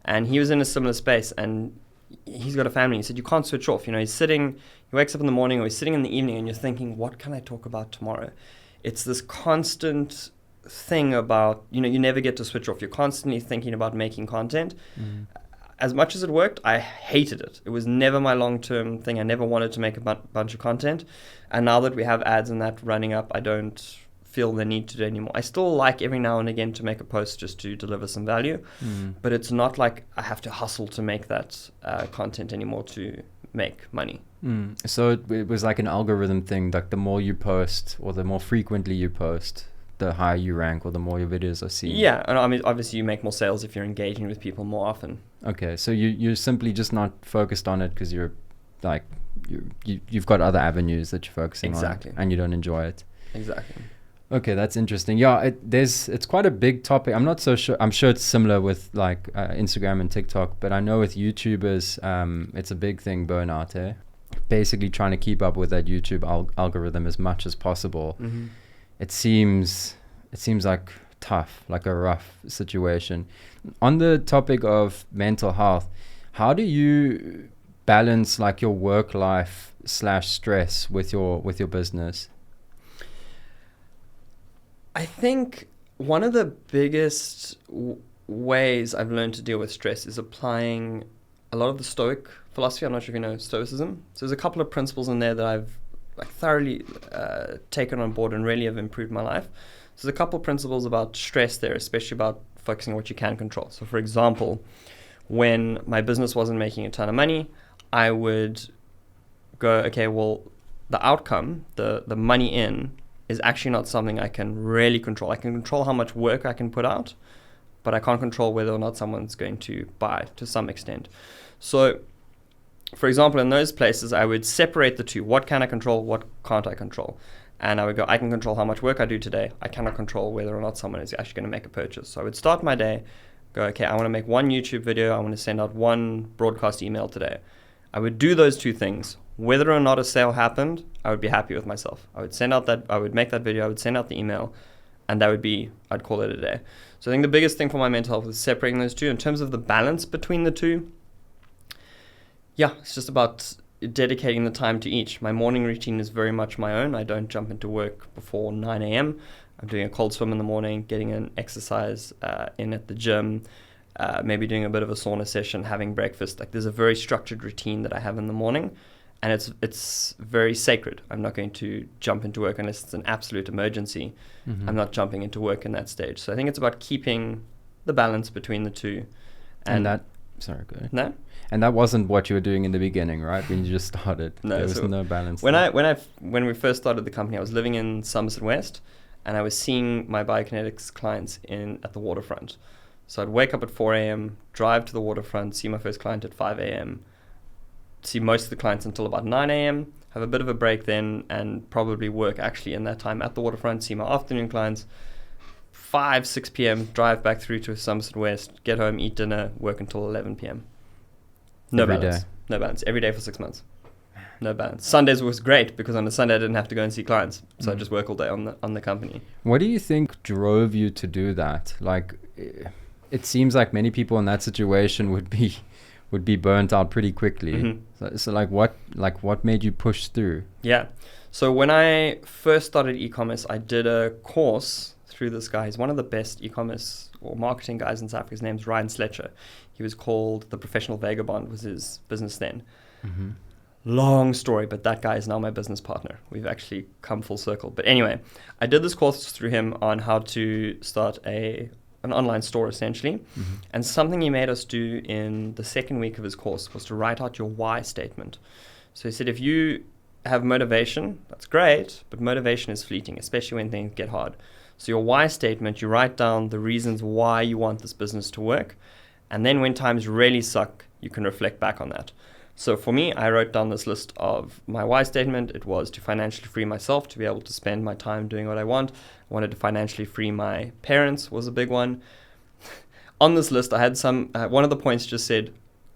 [SPEAKER 1] And he was in a similar space, and he's got a family. He said, you can't switch off. He's sitting, he wakes up in the morning or he's sitting in the evening and you're thinking, what can I talk about tomorrow? It's this constant thing about, you never get to switch off. You're constantly thinking about making content. As much as it worked, I hated it. It was never my long-term thing. I never wanted to make a bunch of content. And now that we have ads and that running up, I don't feel the need to do it anymore. I still like every now and again to make a post just to deliver some value. But it's not like I have to hustle to make that content anymore to make money.
[SPEAKER 2] So it was like an algorithm thing, like the more you post or the more frequently you post, the higher you rank or the more your videos are seen.
[SPEAKER 1] Yeah, and I mean, obviously you make more sales if you're engaging with people more often.
[SPEAKER 2] Okay, so you're simply just not focused on it because you're like, you've got other avenues that you're focusing on and you don't enjoy it.
[SPEAKER 1] Exactly.
[SPEAKER 2] Okay, that's interesting. Yeah, it's quite a big topic. I'm not so sure. I'm sure it's similar with like Instagram and TikTok, but I know with YouTubers, it's a big thing, burnout, eh? Basically trying to keep up with that YouTube algorithm as much as possible.
[SPEAKER 1] Mm-hmm.
[SPEAKER 2] It seems like tough, like a rough situation. On the topic of mental health, how do you balance like your work life / stress with your business?
[SPEAKER 1] I think one of the biggest ways I've learned to deal with stress is applying a lot of the stoic philosophy. I'm not sure if you know stoicism. So there's a couple of principles in there that I've like thoroughly taken on board and really have improved my life. So there's a couple of principles about stress there, especially about focusing on what you can control. So for example, when my business wasn't making a ton of money, I would go, okay, well, the outcome, the money in, is actually not something I can really control. I can control how much work I can put out, but I can't control whether or not someone's going to buy to some extent. So, for example, in those places, I would separate the two. What can I control? What can't I control? And I would go, I can control how much work I do today. I cannot control whether or not someone is actually going to make a purchase. So I would start my day, go, okay, I want to make one YouTube video. I want to send out one broadcast email today. I would do those two things. Whether or not a sale happened, I would be happy with myself. I would make that video, I would send out the email, and I'd call it a day. So I think the biggest thing for my mental health is separating those two. In terms of the balance between the two, yeah, it's just about dedicating the time to each. My morning routine is very much my own. I don't jump into work before 9 a.m. I'm doing a cold swim in the morning, getting an exercise in at the gym, maybe doing a bit of a sauna session, having breakfast. Like there's a very structured routine that I have in the morning. And it's very sacred. I'm not going to jump into work unless it's an absolute emergency. Mm-hmm. I'm not jumping into work in that stage. So I think it's about keeping the balance between the two.
[SPEAKER 2] And that, sorry, go ahead.
[SPEAKER 1] No?
[SPEAKER 2] And that wasn't what you were doing in the beginning, right? When you just started,
[SPEAKER 1] no,
[SPEAKER 2] there was no balance.
[SPEAKER 1] When we first started the company, I was living in Somerset West, and I was seeing my biokinetics clients at the waterfront. So I'd wake up at 4 a.m., drive to the waterfront, see my first client at 5 a.m., see most of the clients until about 9 a.m., have a bit of a break then, and probably work actually in that time at the waterfront, see my afternoon clients, 5, 6 p.m., drive back through to Somerset West, get home, eat dinner, work until 11 p.m. No balance. No balance. Every day for 6 months. No balance. Sundays was great because on a Sunday I didn't have to go and see clients. So I just work all day on the company.
[SPEAKER 2] What do you think drove you to do that? Like, it seems like many people in that situation would be burnt out pretty quickly. Mm-hmm. So what made you push through?
[SPEAKER 1] Yeah. So when I first started e-commerce, I did a course through this guy. He's one of the best e-commerce or marketing guys in South Africa. His name's Ryan Sletcher. He was called The Professional Vagabond, was his business then. Mm-hmm. Long story, but that guy is now my business partner. We've actually come full circle. But anyway, I did this course through him on how to start an online store, essentially. Mm-hmm. And something he made us do in the second week of his course was to write out your why statement. So he said, if you have motivation, that's great, but motivation is fleeting, especially when things get hard. So your why statement, you write down the reasons why you want this business to work. And then when times really suck, you can reflect back on that. So for me, I wrote down this list of my why statement. It was to financially free myself, to be able to spend my time doing what I want. I wanted to financially free my parents was a big one. On this list, I had one of the points just said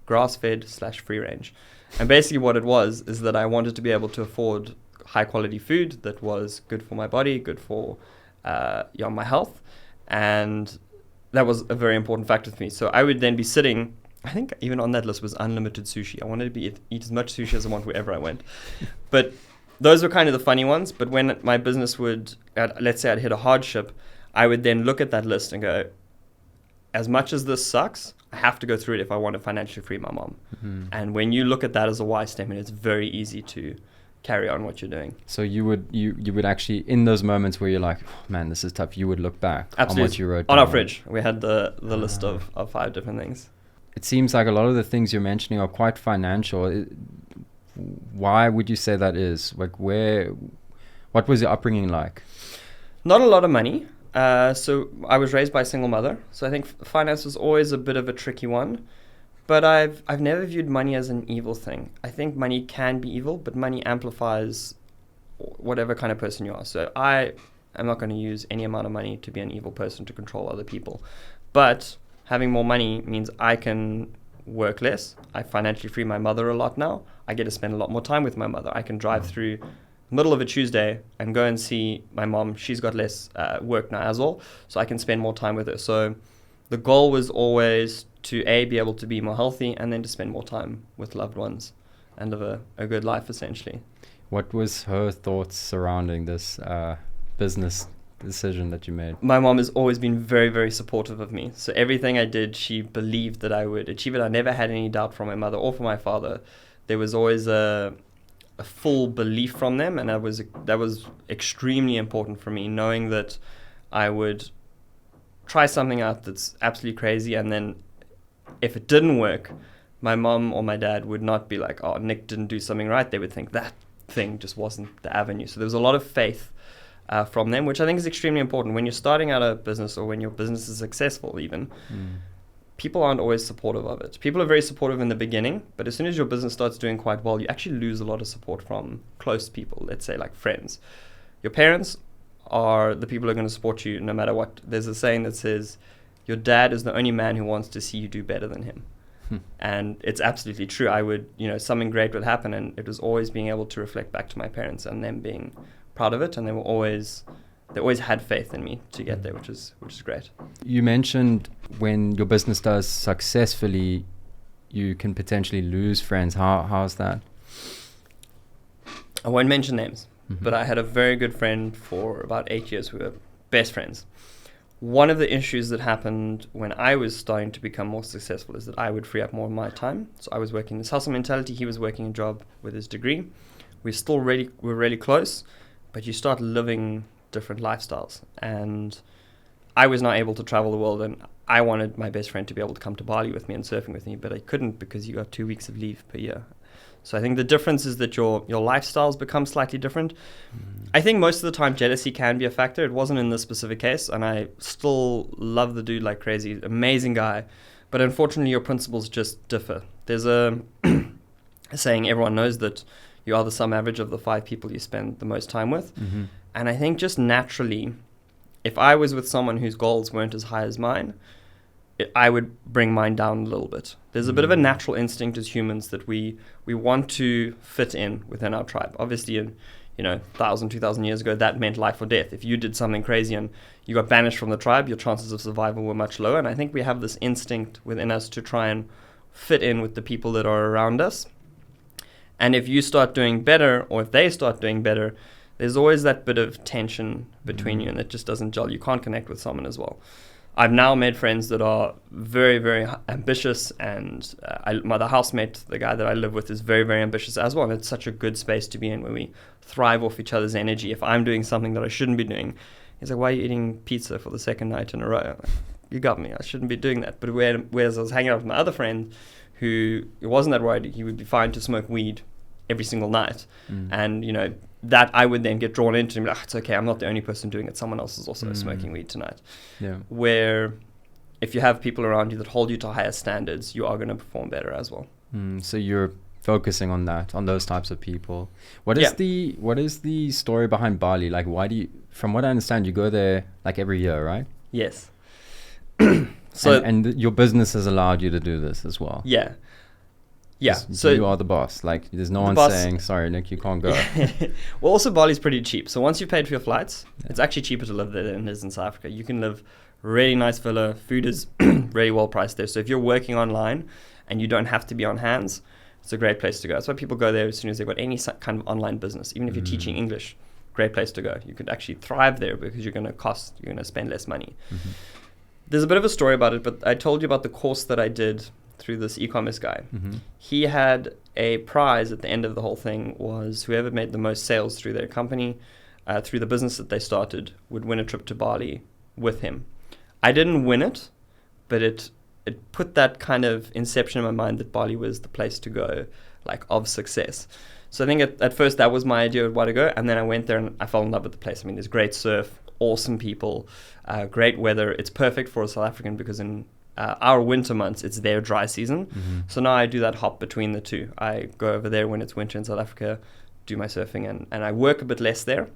[SPEAKER 1] grass-fed / free range. And basically what it was is that I wanted to be able to afford high quality food that was good for my body, good for my health. And that was a very important factor for me. So I would then be sitting, I think even on that list was unlimited sushi. I wanted to eat as much sushi as I want wherever I went. But those were kind of the funny ones. But when my business let's say I'd hit a hardship, I would then look at that list and go, as much as this sucks, I have to go through it if I want to financially free my mom. Mm-hmm. And when you look at that as a why statement, it's very easy to carry on what you're doing.
[SPEAKER 2] So you would actually, in those moments where you're like, oh, man, this is tough, you would look back
[SPEAKER 1] Absolutely.
[SPEAKER 2] On what you wrote
[SPEAKER 1] on
[SPEAKER 2] down.
[SPEAKER 1] Our fridge. We had the list of 5 different things.
[SPEAKER 2] It seems like a lot of the things you're mentioning are quite financial. why would you say that is? Like, what was your upbringing like?
[SPEAKER 1] Not a lot of money. So I was raised by a single mother. So I think finance was always a bit of a tricky one. But I've never viewed money as an evil thing. I think money can be evil, but money amplifies whatever kind of person you are. So I am not going to use any amount of money to be an evil person to control other people. But having more money means I can work less. I financially free my mother a lot now. I get to spend a lot more time with my mother. I can drive through middle of a Tuesday and go and see my mom. She's got less work now as well, so I can spend more time with her. So the goal was always to be able to be more healthy, and then to spend more time with loved ones and live a good life, essentially.
[SPEAKER 2] What was her thoughts surrounding this business decision that you made?
[SPEAKER 1] My mom has always been very, very supportive of me. So everything I did, she believed that I would achieve it. I never had any doubt from my mother or from my father. There was always a full belief from them, and that was extremely important for me, knowing that I would try something out that's absolutely crazy, and then if it didn't work, my mom or my dad would not be like, oh, Nick didn't do something right. They would think that thing just wasn't the avenue. So there was a lot of faith from them, which I think is extremely important. When you're starting out a business, or when your business is successful even, people aren't always supportive of it. People are very supportive in the beginning, but as soon as your business starts doing quite well, you actually lose a lot of support from close people, let's say like friends. Your parents are the people who are going to support you no matter what. There's a saying that says, your dad is the only man who wants to see you do better than him. And it's absolutely true. I would, something great would happen, and it was always being able to reflect back to my parents and them being proud of it, and they always had faith in me to get there, which is great.
[SPEAKER 2] You mentioned when your business does successfully, you can potentially lose friends. How's that?
[SPEAKER 1] I won't mention names, but I had a very good friend for about 8 years. We were best friends. One of the issues that happened when I was starting to become more successful is that I would free up more of my time. So I was working this hustle mentality. He was working a job with his degree. We're really close, but you start living different lifestyles. And I was not able to travel the world, and I wanted my best friend to be able to come to Bali with me and surfing with me, but I couldn't because you got 2 weeks of leave per year. So I think the difference is that your lifestyles become slightly different. I think most of the time jealousy can be a factor. It wasn't in this specific case, and I still love the dude like crazy. Amazing guy. But unfortunately, your principles just differ. There's a saying, everyone knows that you are the sum average of the 5 people you spend the most time with. And I think just naturally, if I was with someone whose goals weren't as high as mine, I would bring mine down a little bit. There's a bit of a natural instinct as humans that we want to fit in within our tribe. Obviously, 1,000, 2,000 years ago, that meant life or death. If you did something crazy and you got banished from the tribe, your chances of survival were much lower. And I think we have this instinct within us to try and fit in with the people that are around us. And if you start doing better, or if they start doing better, there's always that bit of tension between you, and it just doesn't gel. You can't connect with someone as well. I've now made friends that are very, very ambitious, and the housemate, the guy that I live with, is very, very ambitious as well. And it's such a good space to be in, where we thrive off each other's energy. If I'm doing something that I shouldn't be doing, he's like, why are you eating pizza for the second night in a row? Like, you got me. I shouldn't be doing that. But whereas I was hanging out with my other friend, who it wasn't that worried, he would be fine to smoke weed every single night. And, that I would then get drawn into, and be like, it's okay, I'm not the only person doing it. Someone else is also smoking weed tonight. Yeah. Where if you have people around you that hold you to higher standards, you are going to perform better as well.
[SPEAKER 2] So you're focusing on those types of people. What is the story behind Bali? Like, why do you, from what I understand, you go there like every year, right?
[SPEAKER 1] Yes.
[SPEAKER 2] So and your business has allowed you to do this as well.
[SPEAKER 1] Yeah. Yeah,
[SPEAKER 2] so you are the boss. Like, there's no one saying, sorry, Nick, you can't go.
[SPEAKER 1] Well, also Bali's pretty cheap. So once you've paid for your flights, it's actually cheaper to live there than it is in South Africa. You can live really nice villa. Food is really well priced there. So if you're working online and you don't have to be on hands, it's a great place to go. That's why people go there as soon as they've got any kind of online business. Even if you're teaching English, great place to go. You could actually thrive there because you're going to spend less money. There's a bit of a story about it, but I told you about the course that I did through this e-commerce guy. He had a prize at the end of the whole thing, was whoever made the most sales through their company, through the business that they started, would win a trip to Bali with him. I didn't win it, but it it put that kind of inception in my mind that Bali was the place to go, like of success. So I think at first that was my idea of where to go, and then I went there and I fell in love with the place. I mean, there's great surf, awesome people, great weather. It's perfect for a South African because in our winter months, it's their dry season. So now I do that hop between the two. I go over there when it's winter in South Africa, do my surfing, and I work a bit less there.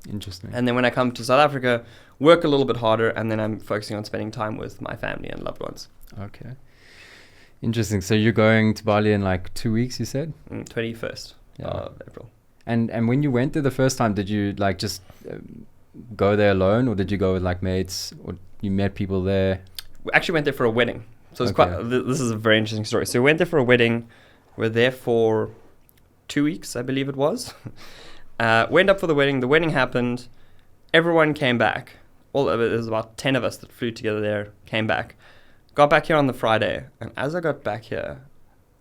[SPEAKER 2] Interesting.
[SPEAKER 1] And then when I come to South Africa, work a little bit harder, and then I'm focusing on spending time with my family and loved ones.
[SPEAKER 2] Okay. Interesting. So you're going to Bali in like 2 weeks, you said?
[SPEAKER 1] 21st of April.
[SPEAKER 2] And when you went there the first time, did you like just go there alone, or did you go with like mates, or you met people there?
[SPEAKER 1] We actually went there for a wedding. So it's this is a very interesting story. So we went there for a wedding. We're there for 2 weeks, I believe it was. Went up for the wedding. The wedding happened. Everyone came back. There was about 10 of us that flew together there, came back. Got back here on the Friday. And as I got back here,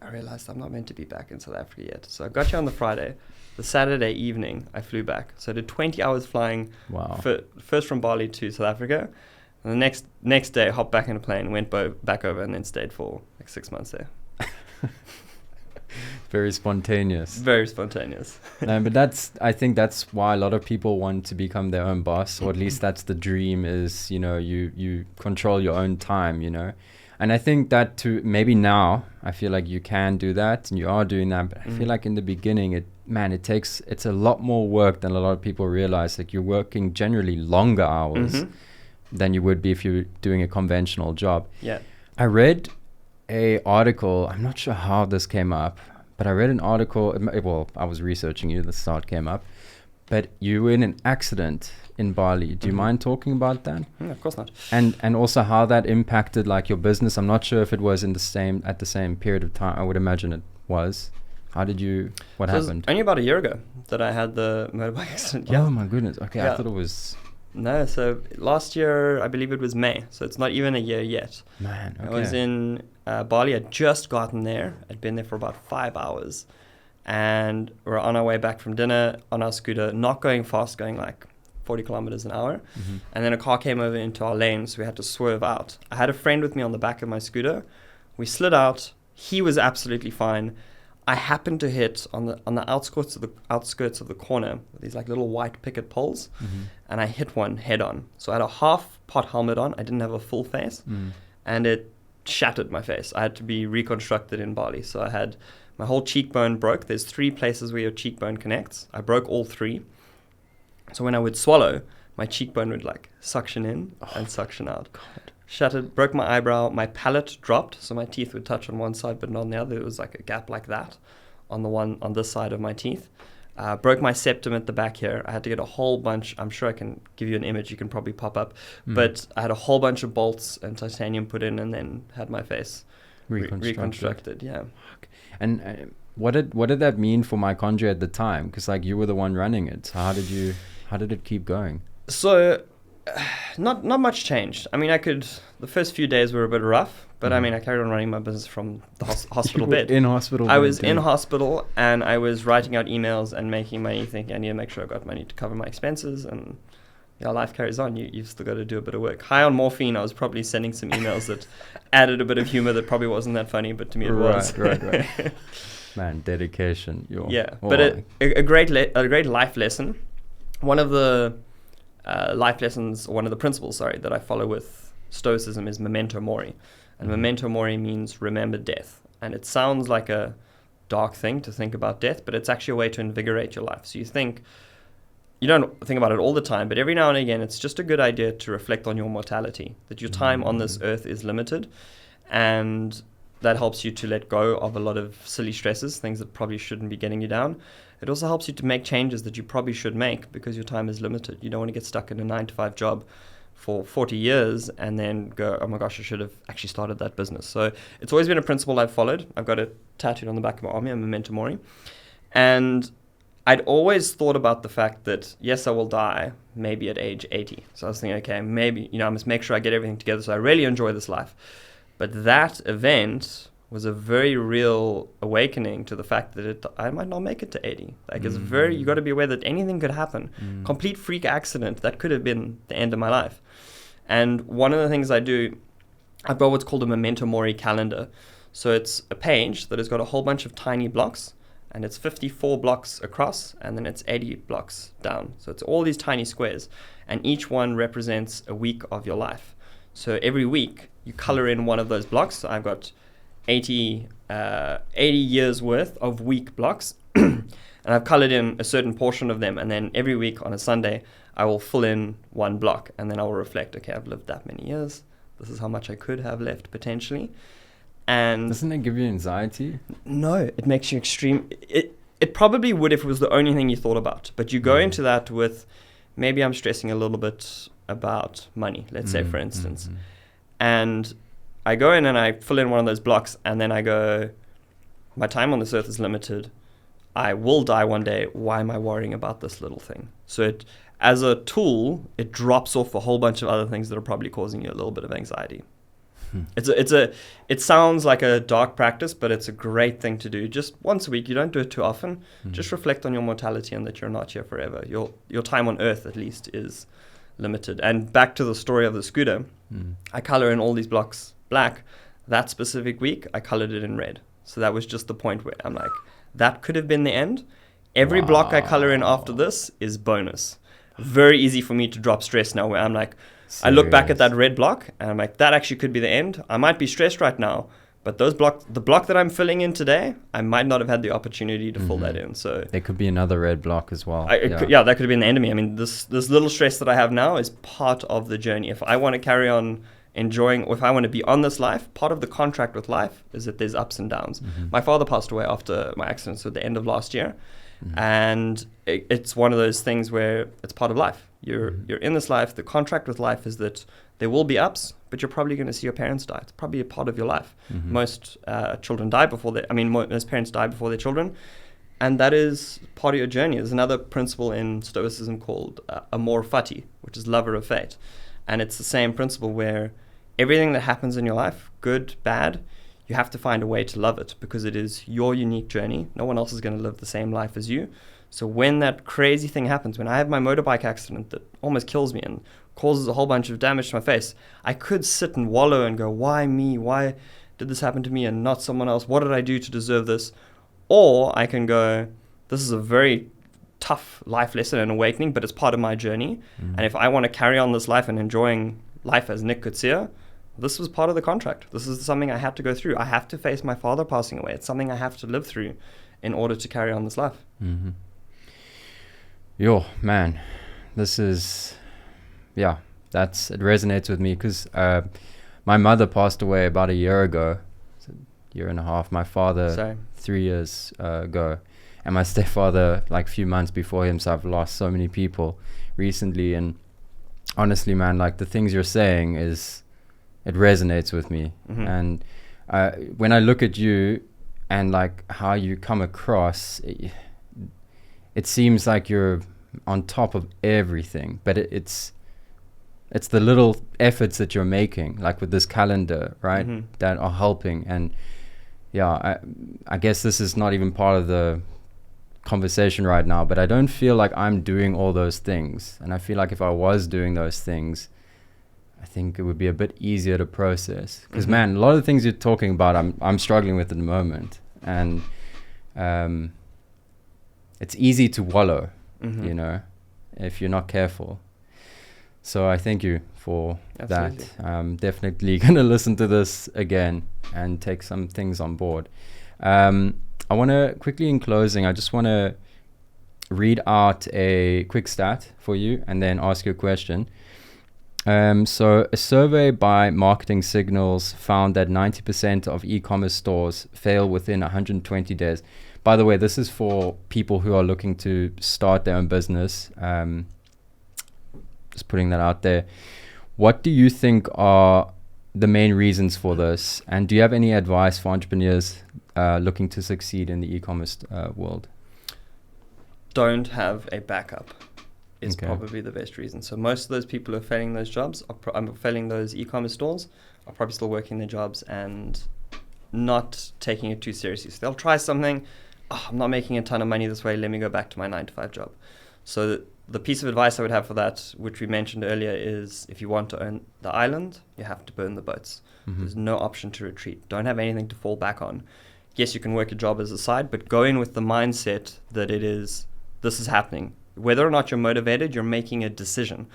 [SPEAKER 1] I realized I'm not meant to be back in South Africa yet. So I got here on the Friday. The Saturday evening, I flew back. So I did 20 hours flying.
[SPEAKER 2] Wow.
[SPEAKER 1] First from Bali to South Africa. And the next day, hopped back in a plane, went back over, and then stayed for like 6 months there.
[SPEAKER 2] Very spontaneous.
[SPEAKER 1] Very spontaneous.
[SPEAKER 2] No, but I think that's why a lot of people want to become their own boss, or at least that's the dream is, you control your own time, And I think that maybe now, I feel like you can do that, and you are doing that, but I feel like in the beginning, it's a lot more work than a lot of people realize. Like, you're working generally longer hours than you would be if you're doing a conventional job.
[SPEAKER 1] Yeah.
[SPEAKER 2] I read a article, I'm not sure how this came up, but I read an article, well, I was researching you, this is how it came up, but you were in an accident in Bali. Do you mind talking about that?
[SPEAKER 1] Of course not.
[SPEAKER 2] And also how that impacted like your business. I'm not sure if it was at the same period of time. I would imagine it was. What happened?
[SPEAKER 1] It was only about a year ago that I had the motorbike accident. Yeah.
[SPEAKER 2] Oh my goodness. Okay, yeah. I thought it was...
[SPEAKER 1] No, so last year, I believe it was May. So it's not even a year yet.
[SPEAKER 2] Man, okay.
[SPEAKER 1] I was in Bali. I'd just gotten there. I'd been there for about 5 hours. And we're on our way back from dinner on our scooter, not going fast, going like 40 kilometers an hour. And then a car came over into our lane, so we had to swerve out. I had a friend with me on the back of my scooter. We slid out. He was absolutely fine. I happened to hit on the outskirts of the corner, these like little white picket poles, and I hit one head on. So I had a half pot helmet on. I didn't have a full face, and it shattered my face. I had to be reconstructed in Bali. So I had my whole cheekbone broke. There's 3 places where your cheekbone connects. I broke all 3. So when I would swallow, my cheekbone would like suction in and suction out. God. Shattered, broke my eyebrow, my palate dropped, so my teeth would touch on one side but not on the other. It was like a gap like that on this side of my teeth. Broke my septum at the back here. I had to get a whole bunch, I'm sure I can give you an image you can probably pop up, but I had a whole bunch of bolts and titanium put in and then had my face reconstructed. Yeah.
[SPEAKER 2] And what did that mean for mitochondria at the time? Because like you were the one running it. So how did it keep going?
[SPEAKER 1] So not much changed. I mean, the first few days were a bit rough, but I mean, I carried on running my business from the hospital bed.
[SPEAKER 2] In hospital.
[SPEAKER 1] I was in hospital, and I was writing out emails and making money, thinking I need to make sure I got money to cover my expenses, and life carries on. You've still got to do a bit of work. High on morphine, I was probably sending some emails that added a bit of humor that probably wasn't that funny, but to me it was. Right.
[SPEAKER 2] Man, dedication.
[SPEAKER 1] But a great life lesson. One of the life lessons, or one of the principles, that I follow with Stoicism is Memento Mori. And Memento Mori means remember death. And it sounds like a dark thing to think about death, but it's actually a way to invigorate your life. So you don't think about it all the time, but every now and again, it's just a good idea to reflect on your mortality, that your time on this earth is limited. And that helps you to let go of a lot of silly stresses, things that probably shouldn't be getting you down. It also helps you to make changes that you probably should make because your time is limited. You don't want to get stuck in a 9-to-5 job for 40 years and then go, oh my gosh, I should have actually started that business. So it's always been a principle I've followed. I've got it tattooed on the back of my arm here, Memento Mori. And I'd always thought about the fact that, yes, I will die maybe at age 80. So I was thinking, okay, maybe, I must make sure I get everything together so I really enjoy this life. But that event was a very real awakening to the fact that I might not make it to 80. Like you got to be aware that anything could happen. Complete freak accident, that could have been the end of my life. And one of the things I do I've got what's called a Memento Mori calendar. So it's a page that has got a whole bunch of tiny blocks, and it's 54 blocks across, and then it's 80 blocks down. So it's all these tiny squares, and each one represents a week of your life. So every week you color in one of those blocks. So I've got 80 years worth of week blocks, and I've colored in a certain portion of them, and then every week on a Sunday I will fill in one block, and then I will reflect, okay, I've lived that many years, this is how much I could have left potentially. And
[SPEAKER 2] doesn't it give you anxiety?
[SPEAKER 1] No, it makes you extreme. It probably would if it was the only thing you thought about, but you go into that with, maybe I'm stressing a little bit about money, let's say, for instance, and I go in and I fill in one of those blocks, and then I go, my time on this earth is limited. I will die one day. Why am I worrying about this little thing? So it, as a tool, it drops off a whole bunch of other things that are probably causing you a little bit of anxiety. It sounds like a dark practice, but it's a great thing to do. Just once a week. You don't do it too often. Just reflect on your mortality and that you're not here forever. Your time on earth, at least, is limited. And back to the story of the scooter, I color in all these blocks black. That specific week, I colored it in red. So that was just the point where I'm like, that could have been the end. Every block I color in after this is bonus. Very easy for me to drop stress now, where I'm like, I look back at that red block and I'm like, that actually could be the end. I might be stressed right now, but the block that I'm filling in today, I might not have had the opportunity to fill that in. So
[SPEAKER 2] there could be another red block as well.
[SPEAKER 1] that could have been the end of me. I mean, this little stress that I have now is part of the journey. If I want to carry on enjoying, or if I want to be on this life, part of the contract with life is that there's ups and downs. My father passed away after my accident, so at the end of last year. And it's one of those things where it's part of life. You're in this life. The contract with life is that there will be ups, but you're probably going to see your parents die. It's probably a part of your life. Most children die before most parents die before their children, and that is part of your journey. There's another principle in Stoicism called amor fati, which is lover of fate, and it's the same principle where everything that happens in your life, good, bad, you have to find a way to love it, because it is your unique journey. No one else is going to live the same life as you. So when that crazy thing happens, when I have my motorbike accident that almost kills me and causes a whole bunch of damage to my face, I could sit and wallow and go, why me? Why did this happen to me and not someone else? What did I do to deserve this? Or I can go, this is a very tough life lesson and awakening, but it's part of my journey. And if I want to carry on this life and enjoying life as Nick Coetzee, this was part of the contract. This is something I had to go through. I have to face my father passing away. It's something I have to live through in order to carry on this life.
[SPEAKER 2] Yo, man, this is, it resonates with me, because my mother passed away about a year ago, a year and a half. My father, 3 years ago, and my stepfather, like a few months before him. So I've lost so many people recently, and honestly, man, like the things you're saying it resonates with me. And when I look at you and like how you come across, it seems like you're on top of everything, but it's the little efforts that you're making, like with this calendar, right, that are helping. And I guess this is not even part of the conversation right now, but I don't feel like I'm doing all those things. And I feel like if I was doing those things, I think it would be a bit easier to process. Because man, a lot of the things you're talking about, I'm struggling with at the moment. And it's easy to wallow, you know, if you're not careful. So I thank you for that. I'm definitely going to listen to this again and take some things on board. I want to quickly, in closing, I just want to read out a quick stat for you and then ask you a question. So a survey by Marketing Signals found that 90% of e-commerce stores fail within 120 days. By the way, this is for people who are looking to start their own business. Just putting that out there. What do you think are the main reasons for this? And do you have any advice for entrepreneurs looking to succeed in the e-commerce world?
[SPEAKER 1] Don't have a backup. Is probably the best reason. So most of those people who are failing those jobs, failing those e-commerce stores, are probably still working their jobs and not taking it too seriously. So they'll try something. I'm not making a ton of money this way. Let me go back to my 9-to-5 job. So the piece of advice I would have for that, which we mentioned earlier, is if you want to own the island, you have to burn the boats. There's no option to retreat. Don't have anything to fall back on. Yes, you can work a job as a side, but go in with the mindset that this is happening. Whether or not you're motivated, you're making a decision.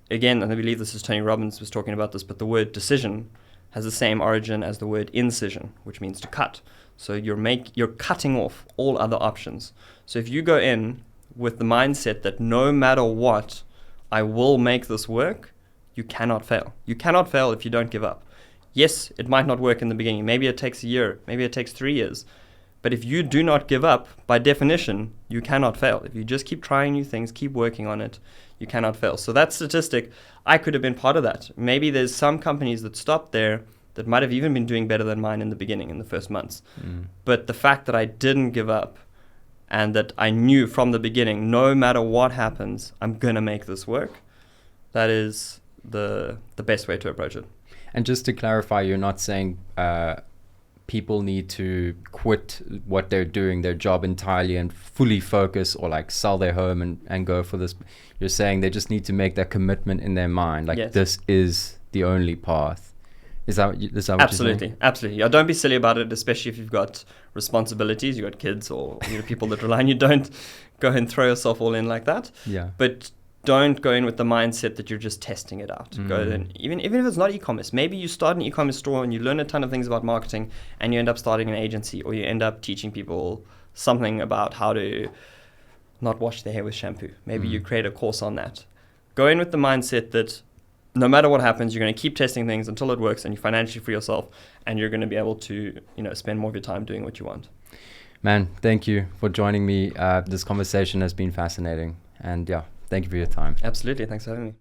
[SPEAKER 1] Again, and I believe this is Tony Robbins was talking about this, but the word decision has the same origin as the word incision, which means to cut. So you're cutting off all other options. So if you go in with the mindset that no matter what, I will make this work, you cannot fail. You cannot fail if you don't give up. Yes, it might not work in the beginning. Maybe it takes a year. Maybe it takes 3 years. But if you do not give up, by definition, you cannot fail. If you just keep trying new things, keep working on it, you cannot fail. So that statistic, I could have been part of that. Maybe there's some companies that stopped there that might have even been doing better than mine in the beginning, in the first months. But the fact that I didn't give up and that I knew from the beginning, no matter what happens, I'm going to make this work, that is the best way to approach it.
[SPEAKER 2] And just to clarify, you're not saying people need to quit what they're doing, their job entirely, and fully focus or like sell their home and go for this. You're saying they just need to make that commitment in their mind, like this is the only path. Is that what you're saying?
[SPEAKER 1] Absolutely. Yeah, don't be silly about it, especially if you've got responsibilities, you've got kids or people that rely on you. Don't go and throw yourself all in like that.
[SPEAKER 2] Yeah.
[SPEAKER 1] But don't go in with the mindset that you're just testing it out. Go in, even if it's not e-commerce. Maybe you start an e-commerce store and you learn a ton of things about marketing and you end up starting an agency, or you end up teaching people something about how to not wash their hair with shampoo. Maybe you create a course on that. Go in with the mindset that no matter what happens, you're going to keep testing things until it works and you financially free yourself, and you're going to be able to, spend more of your time doing what you want.
[SPEAKER 2] Man, thank you for joining me. This conversation has been fascinating, and thank you for your time.
[SPEAKER 1] Absolutely. Thanks for having me.